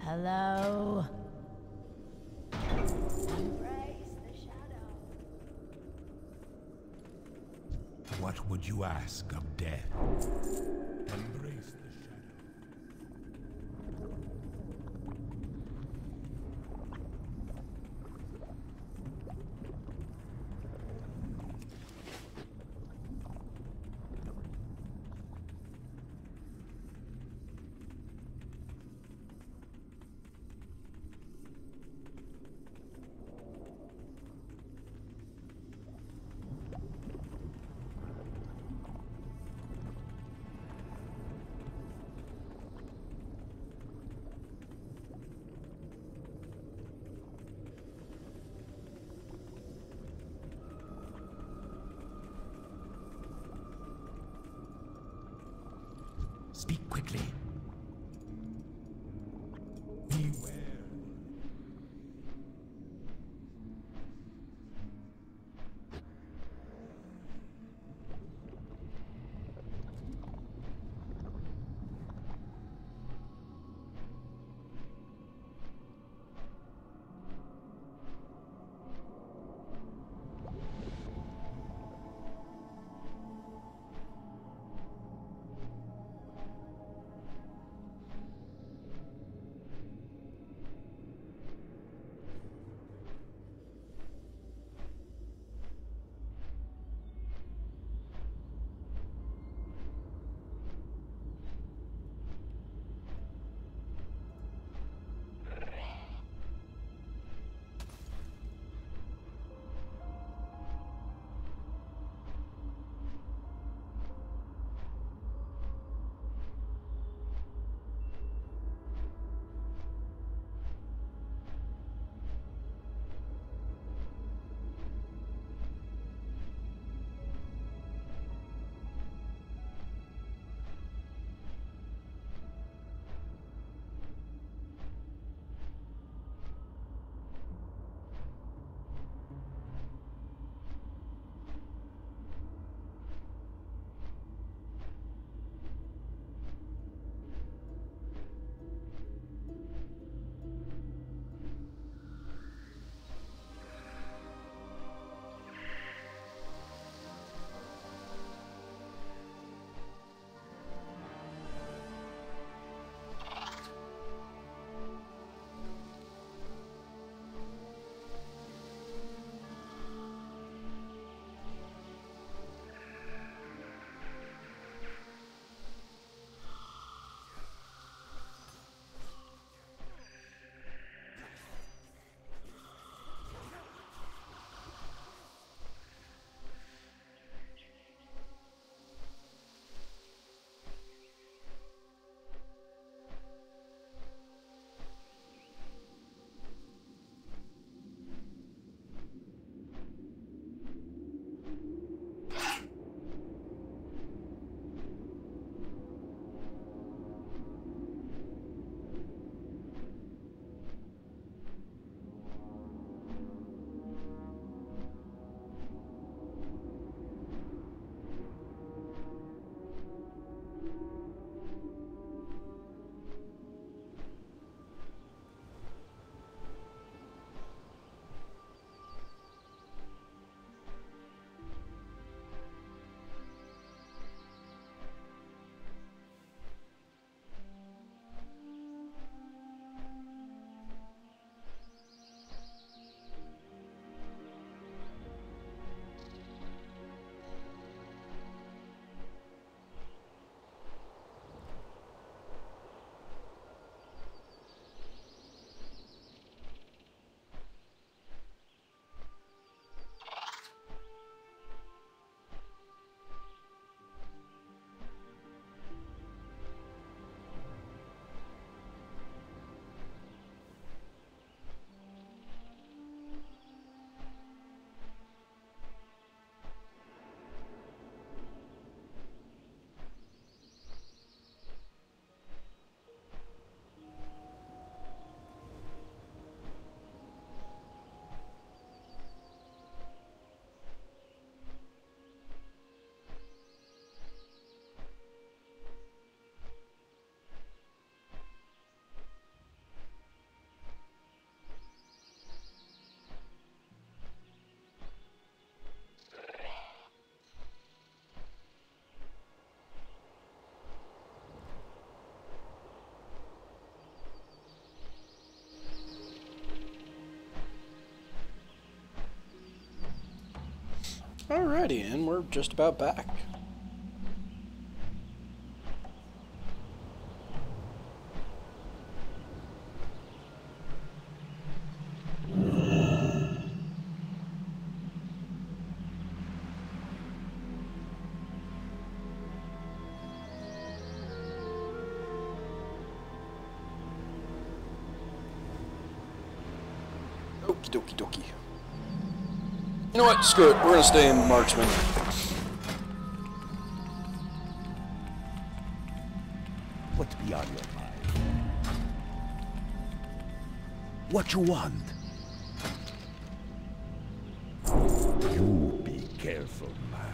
Speaker 3: Hello? Embrace the shadow.
Speaker 5: What would you ask of death? Embrace the shadow. Speak quickly. Beware.
Speaker 1: Alrighty, and we're just about back. Okie dokie dokie. You know what? Screw it. We're gonna stay in Marksman.
Speaker 4: What be on your mind? What you want?
Speaker 5: You be careful, man.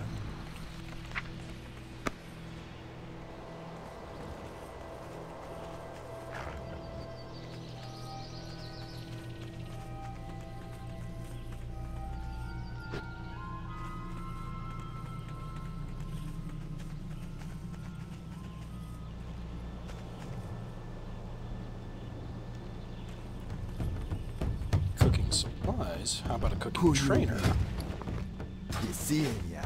Speaker 1: Cooking supplies? How about a cooking
Speaker 4: Who you
Speaker 1: trainer?
Speaker 4: be? Seeing ya.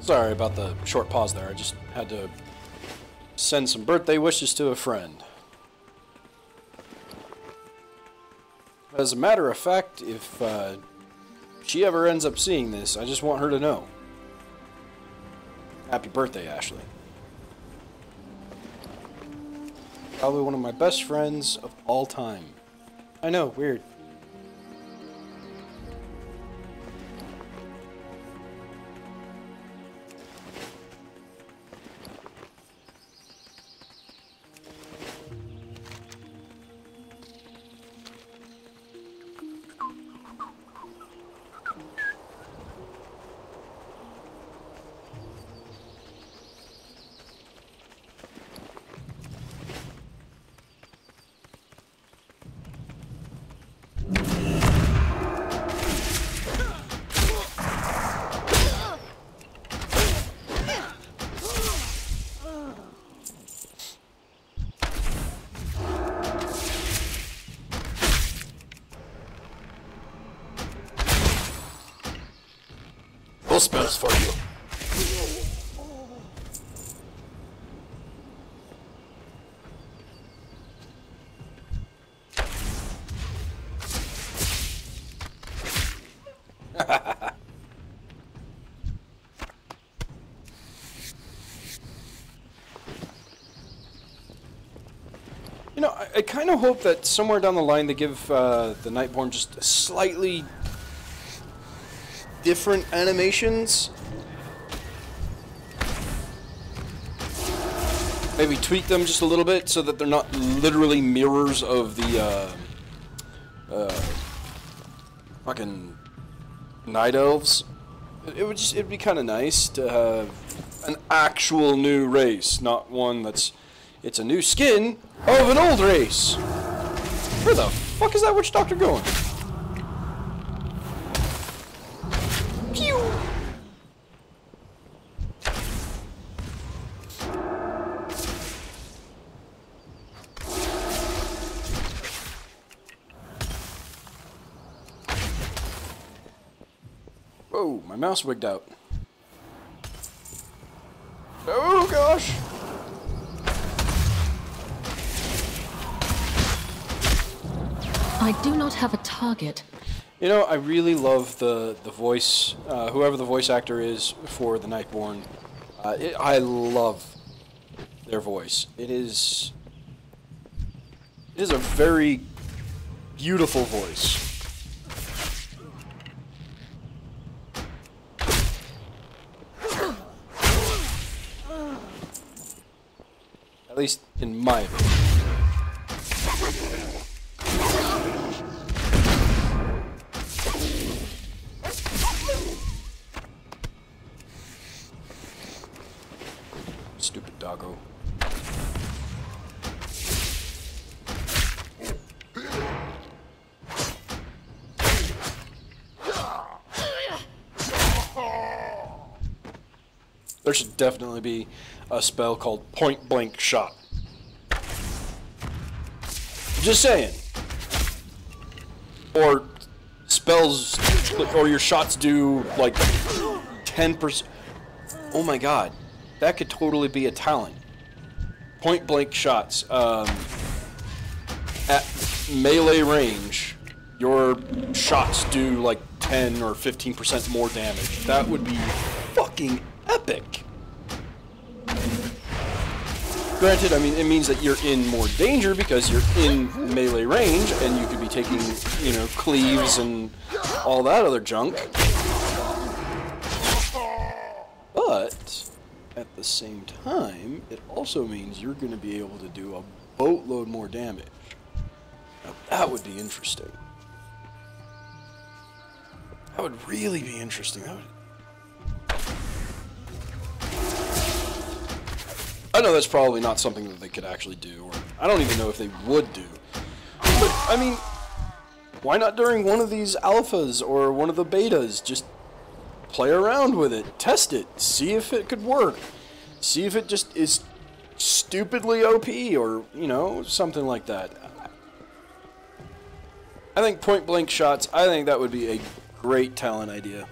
Speaker 1: Sorry about the short pause there. I just had to send some birthday wishes to a friend. As a matter of fact, if she ever ends up seeing this, I just want her to know. Happy birthday, Ashley. Probably one of my best friends of all time. I know, weird. Those spells for you. You know, I kind of hope that somewhere down the line they give the Nightborne just a slightly different animations. Maybe tweak them just a little bit so that they're not literally mirrors of the fucking night elves. It'd be kind of nice to have an actual new race, not one it's a new skin of an old race. Where the fuck is that witch doctor going? Pew! Whoa, my mouse wigged out. Oh gosh!
Speaker 2: I do not have a target.
Speaker 1: You know, I really love the voice, whoever the voice actor is for the Nightborne. I love their voice. It is a very beautiful voice. At least in my opinion. Stupid doggo. There should definitely be a spell called Point Blank Shot. Just saying. Or spells, or your shots do like 10%. Oh my god, that could totally be a talent. Point Blank Shots. At melee range, your shots do like 10 or 15% more damage. That would be fucking epic. Granted, I mean, it means that you're in more danger because you're in melee range and you could be taking, you know, cleaves and all that other junk. But at the same time, it also means you're going to be able to do a boatload more damage. Now, that would be interesting. That would really be interesting. That would... I know that's probably not something that they could actually do, or I don't even know if they would do. But, I mean, why not during one of these alphas or one of the betas? Just play around with it, test it, see if it could work. See if it just is stupidly OP or, you know, something like that. I think Point Blank Shots, I think that would be a great talent idea.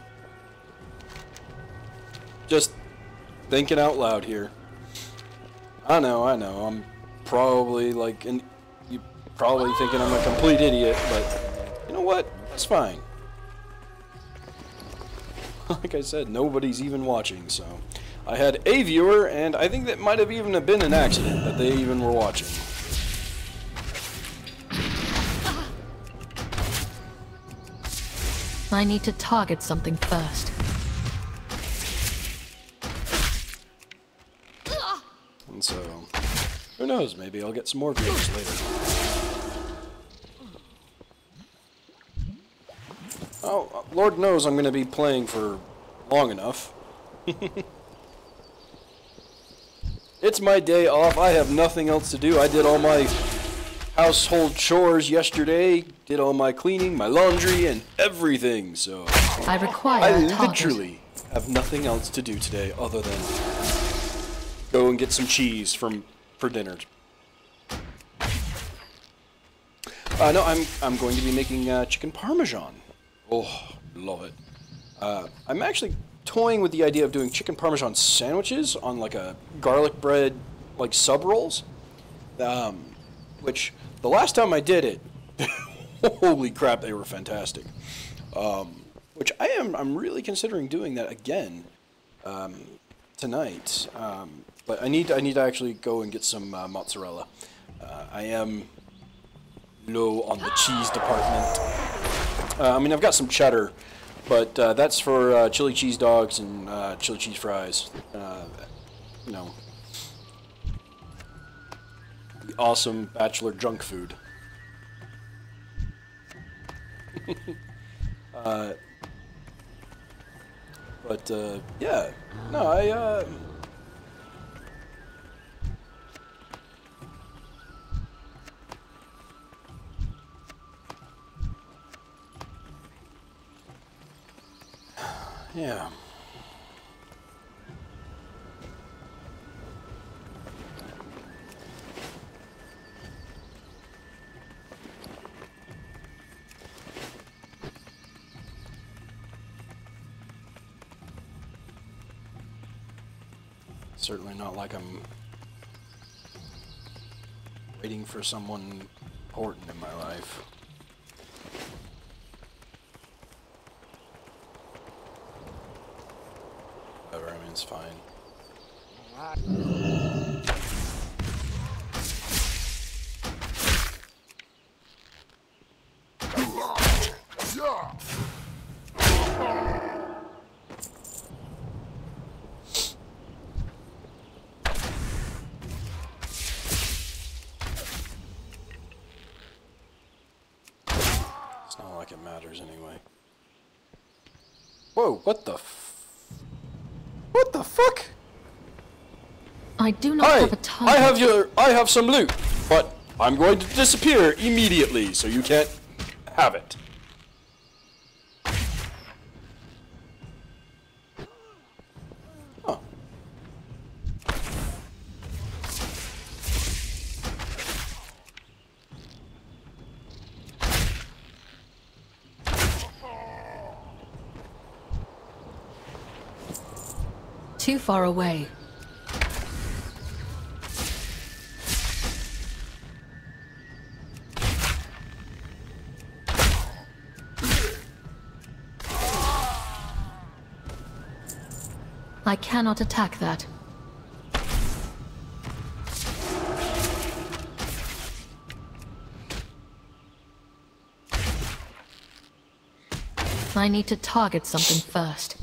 Speaker 1: Just thinking out loud here. I know, I'm probably like, you're probably thinking I'm a complete idiot, but you know what? That's fine. Like I said, nobody's even watching, so I had a viewer, and I think that might have even been an accident that they even were watching.
Speaker 2: I need to target something first.
Speaker 1: And so, who knows, maybe I'll get some more viewers later. Oh, Lord knows I'm going to be playing for long enough. It's my day off, I have nothing else to do. I did all my household chores yesterday, did all my cleaning, my laundry, and everything, so...
Speaker 2: I require
Speaker 1: I
Speaker 2: a target.
Speaker 1: literally have nothing else to do today other than go and get some cheese for dinner. No, I'm going to be making chicken parmesan. Oh, love it. I'm actually toying with the idea of doing chicken parmesan sandwiches on like a garlic bread like sub rolls. Which the last time I did it, holy crap, they were fantastic. Which I'm really considering doing that again tonight. But I need to actually go and get some mozzarella. I am low on the cheese department. I mean, I've got some cheddar, but that's for chili cheese dogs and chili cheese fries. You know, the awesome bachelor junk food. But yeah, no, yeah. Certainly not like I'm waiting for someone important in my life. Whatever, I mean, it's fine. matters anyway. Whoa, what the what the fuck?
Speaker 2: I do not have a target.
Speaker 1: I have some loot, but I'm going to disappear immediately, so you can't have it. Oh.
Speaker 2: Too far away. I cannot attack that. I need to target something first.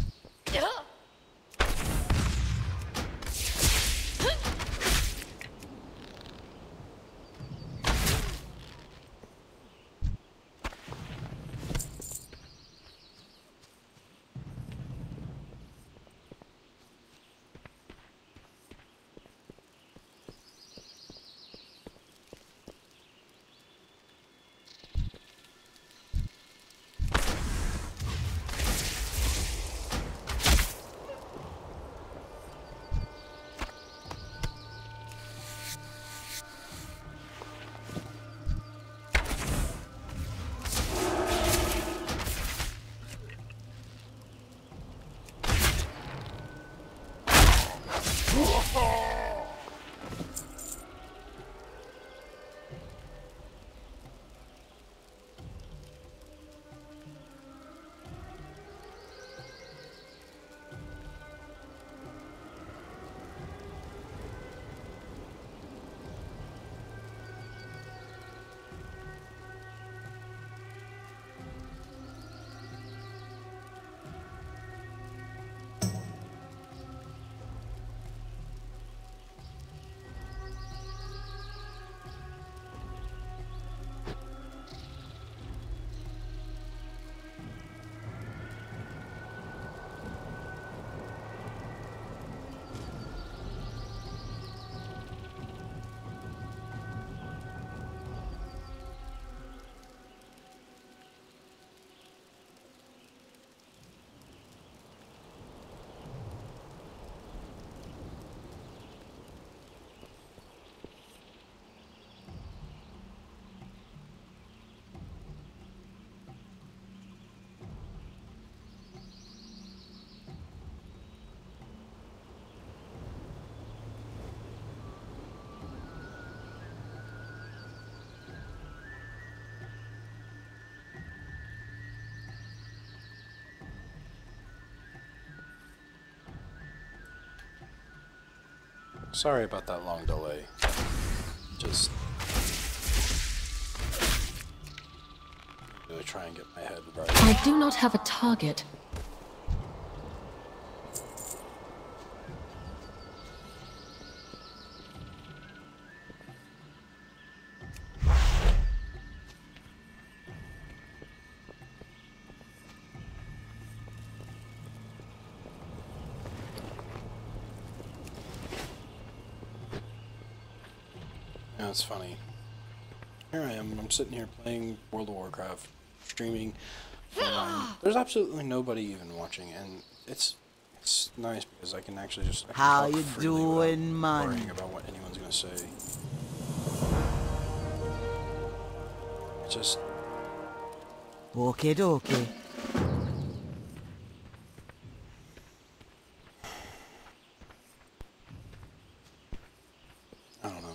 Speaker 1: Sorry about that long delay. Just really try and get my head right.
Speaker 2: I do not have a target.
Speaker 1: Yeah, it's funny. Here I am, I'm sitting here playing World of Warcraft, streaming. There's absolutely nobody even watching, and it's nice because I can actually just
Speaker 4: How
Speaker 1: talk
Speaker 4: you
Speaker 1: freely
Speaker 4: doing,
Speaker 1: without
Speaker 4: man?
Speaker 1: worrying about what anyone's gonna say. It's just
Speaker 4: Okay, dokie.
Speaker 1: I don't know.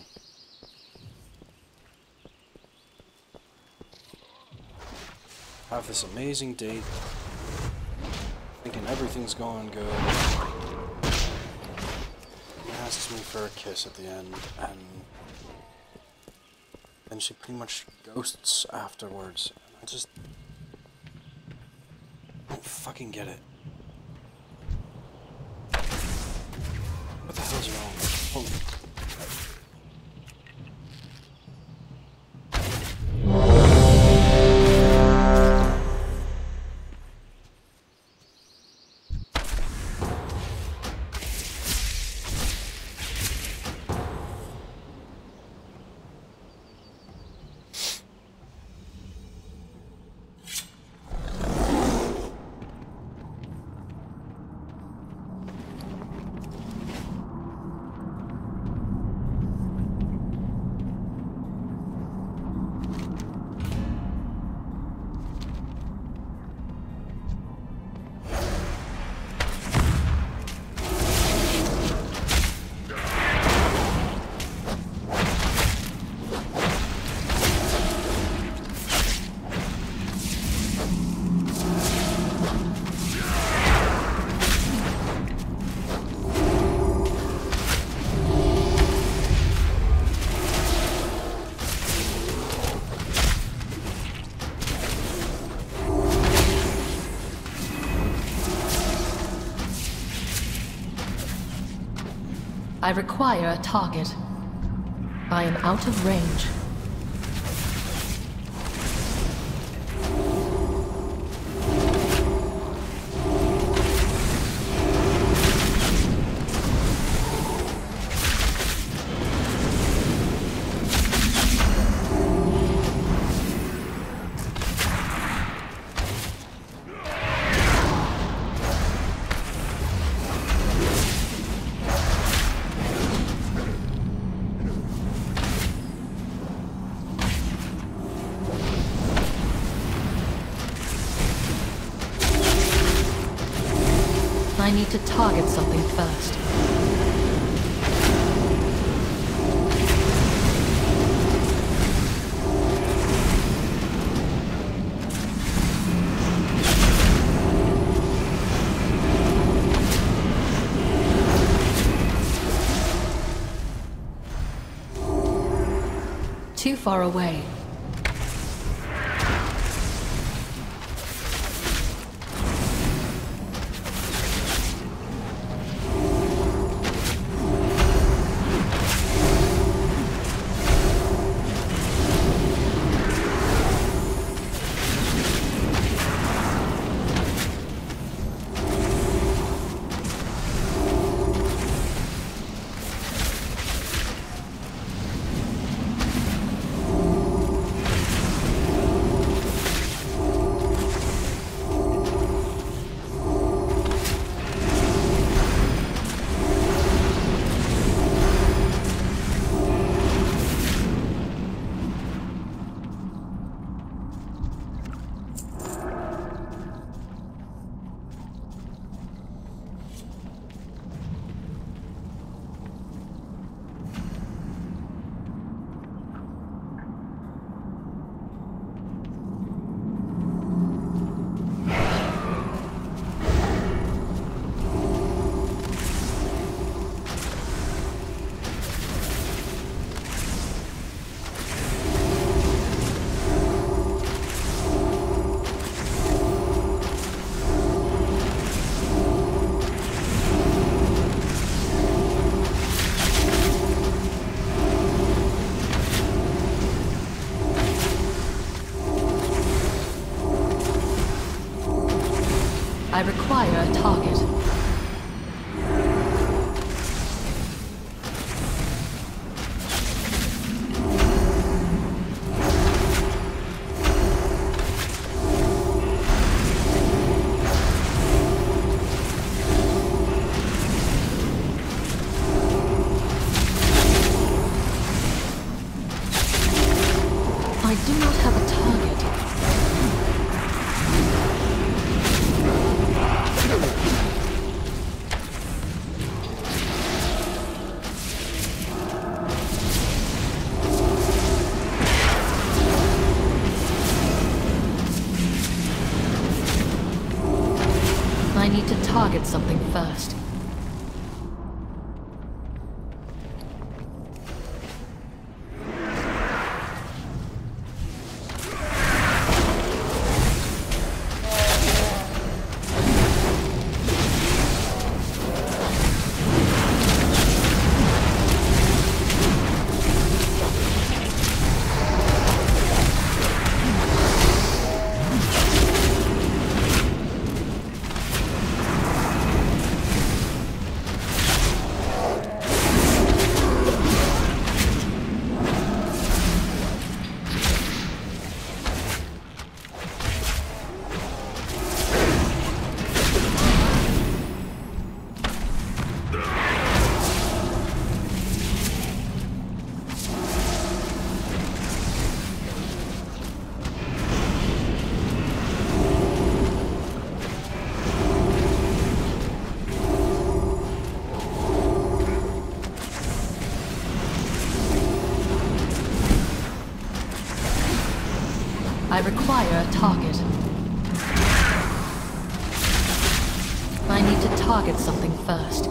Speaker 1: I have this amazing date, thinking everything's going good. He asks me for a kiss at the end, and then she pretty much ghosts afterwards. I just don't fucking get it. What the hell's wrong? Oh.
Speaker 2: I require a target. I am out of range. I need to target something first. Too far away. I require a target. I do not have a target. I need to target something first. I require a target. I need to target something first.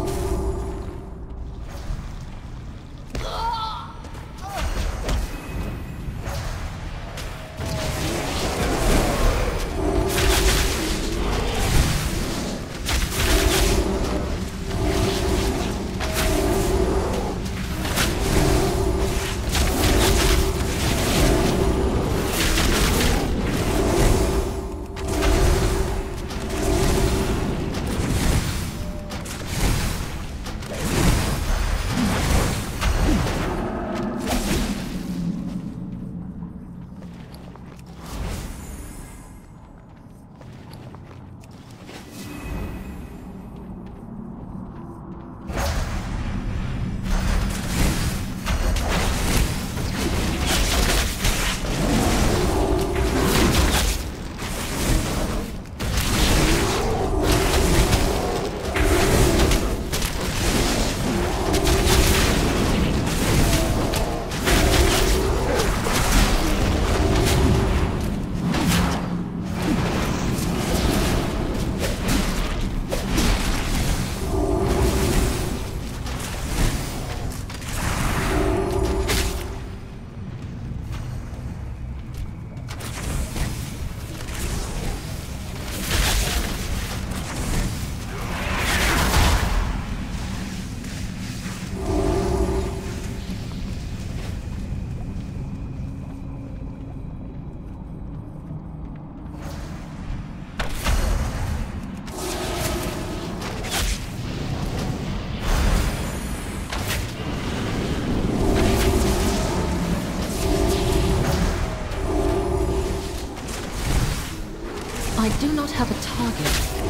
Speaker 2: do not have a target.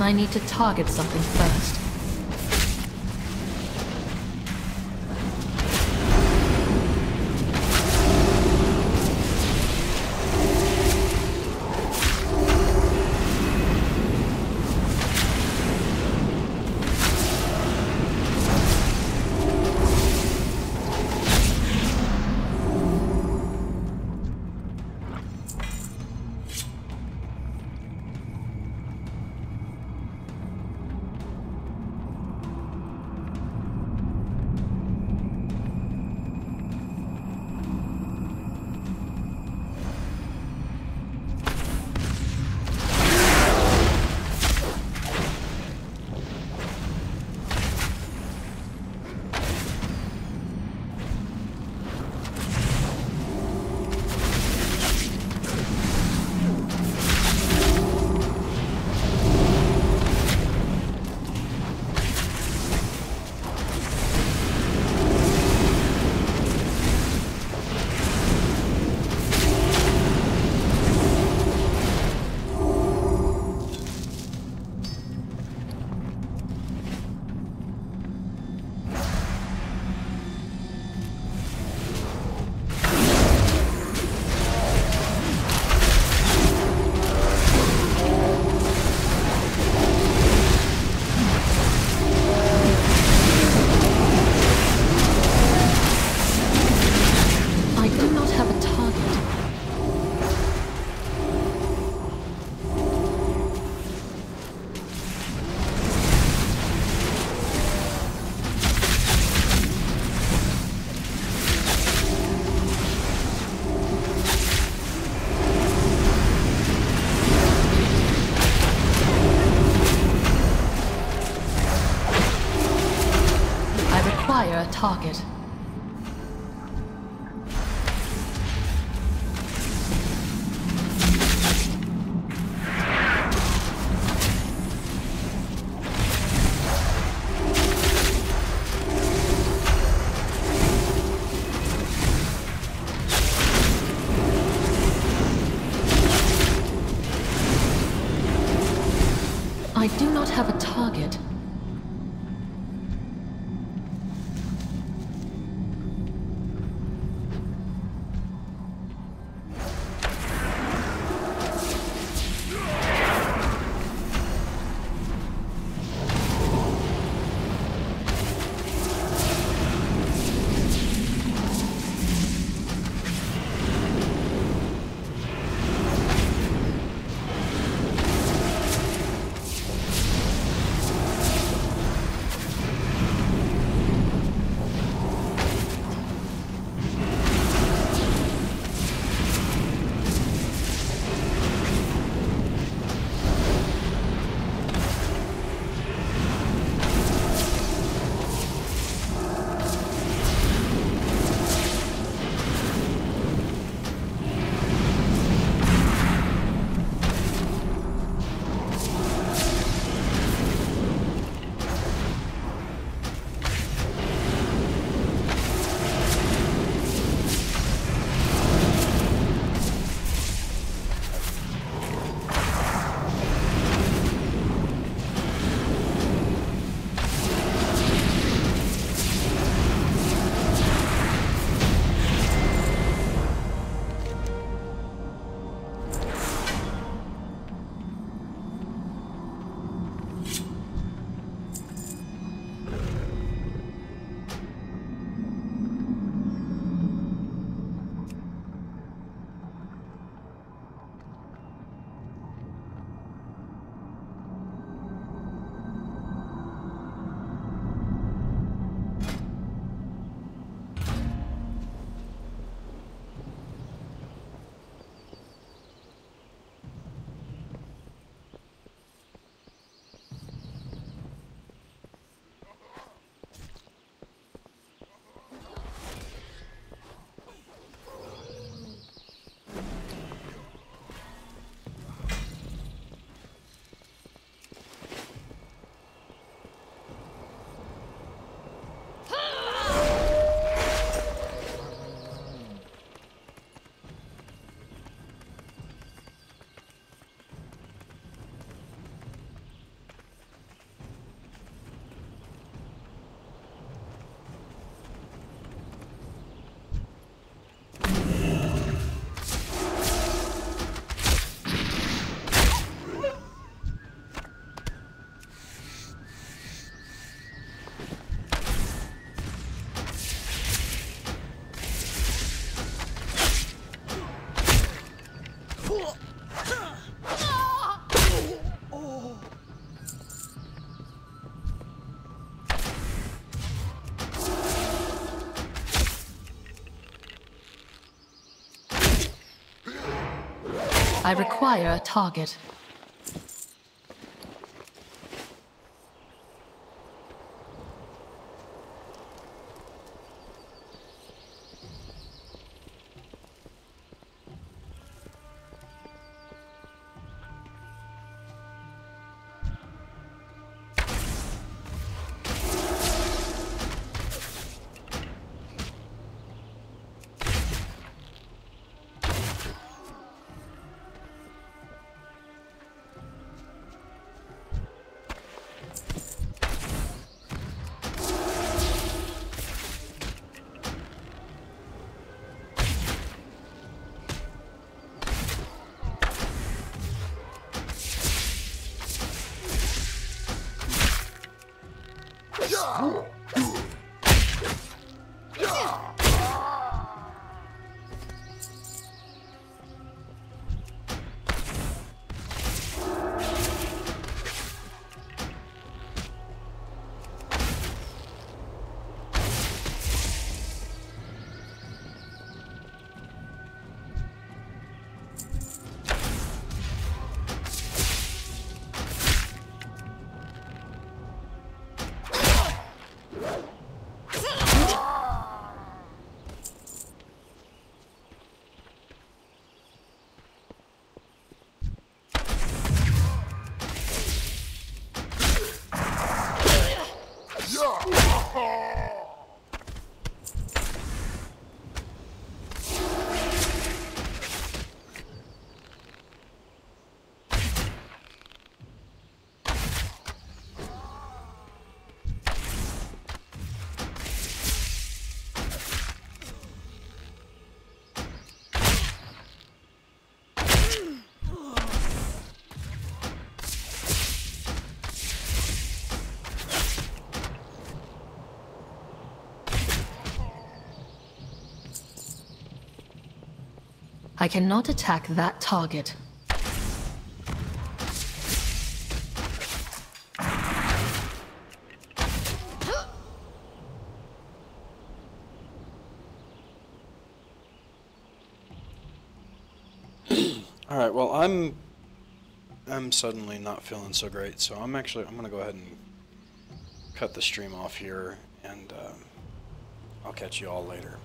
Speaker 2: I need to target something first. A target. I do not have a target. I require a target. I cannot attack that target.
Speaker 1: Alright, well, I'm suddenly not feeling so great, so I'm gonna go ahead and cut the stream off here, and I'll catch you all later.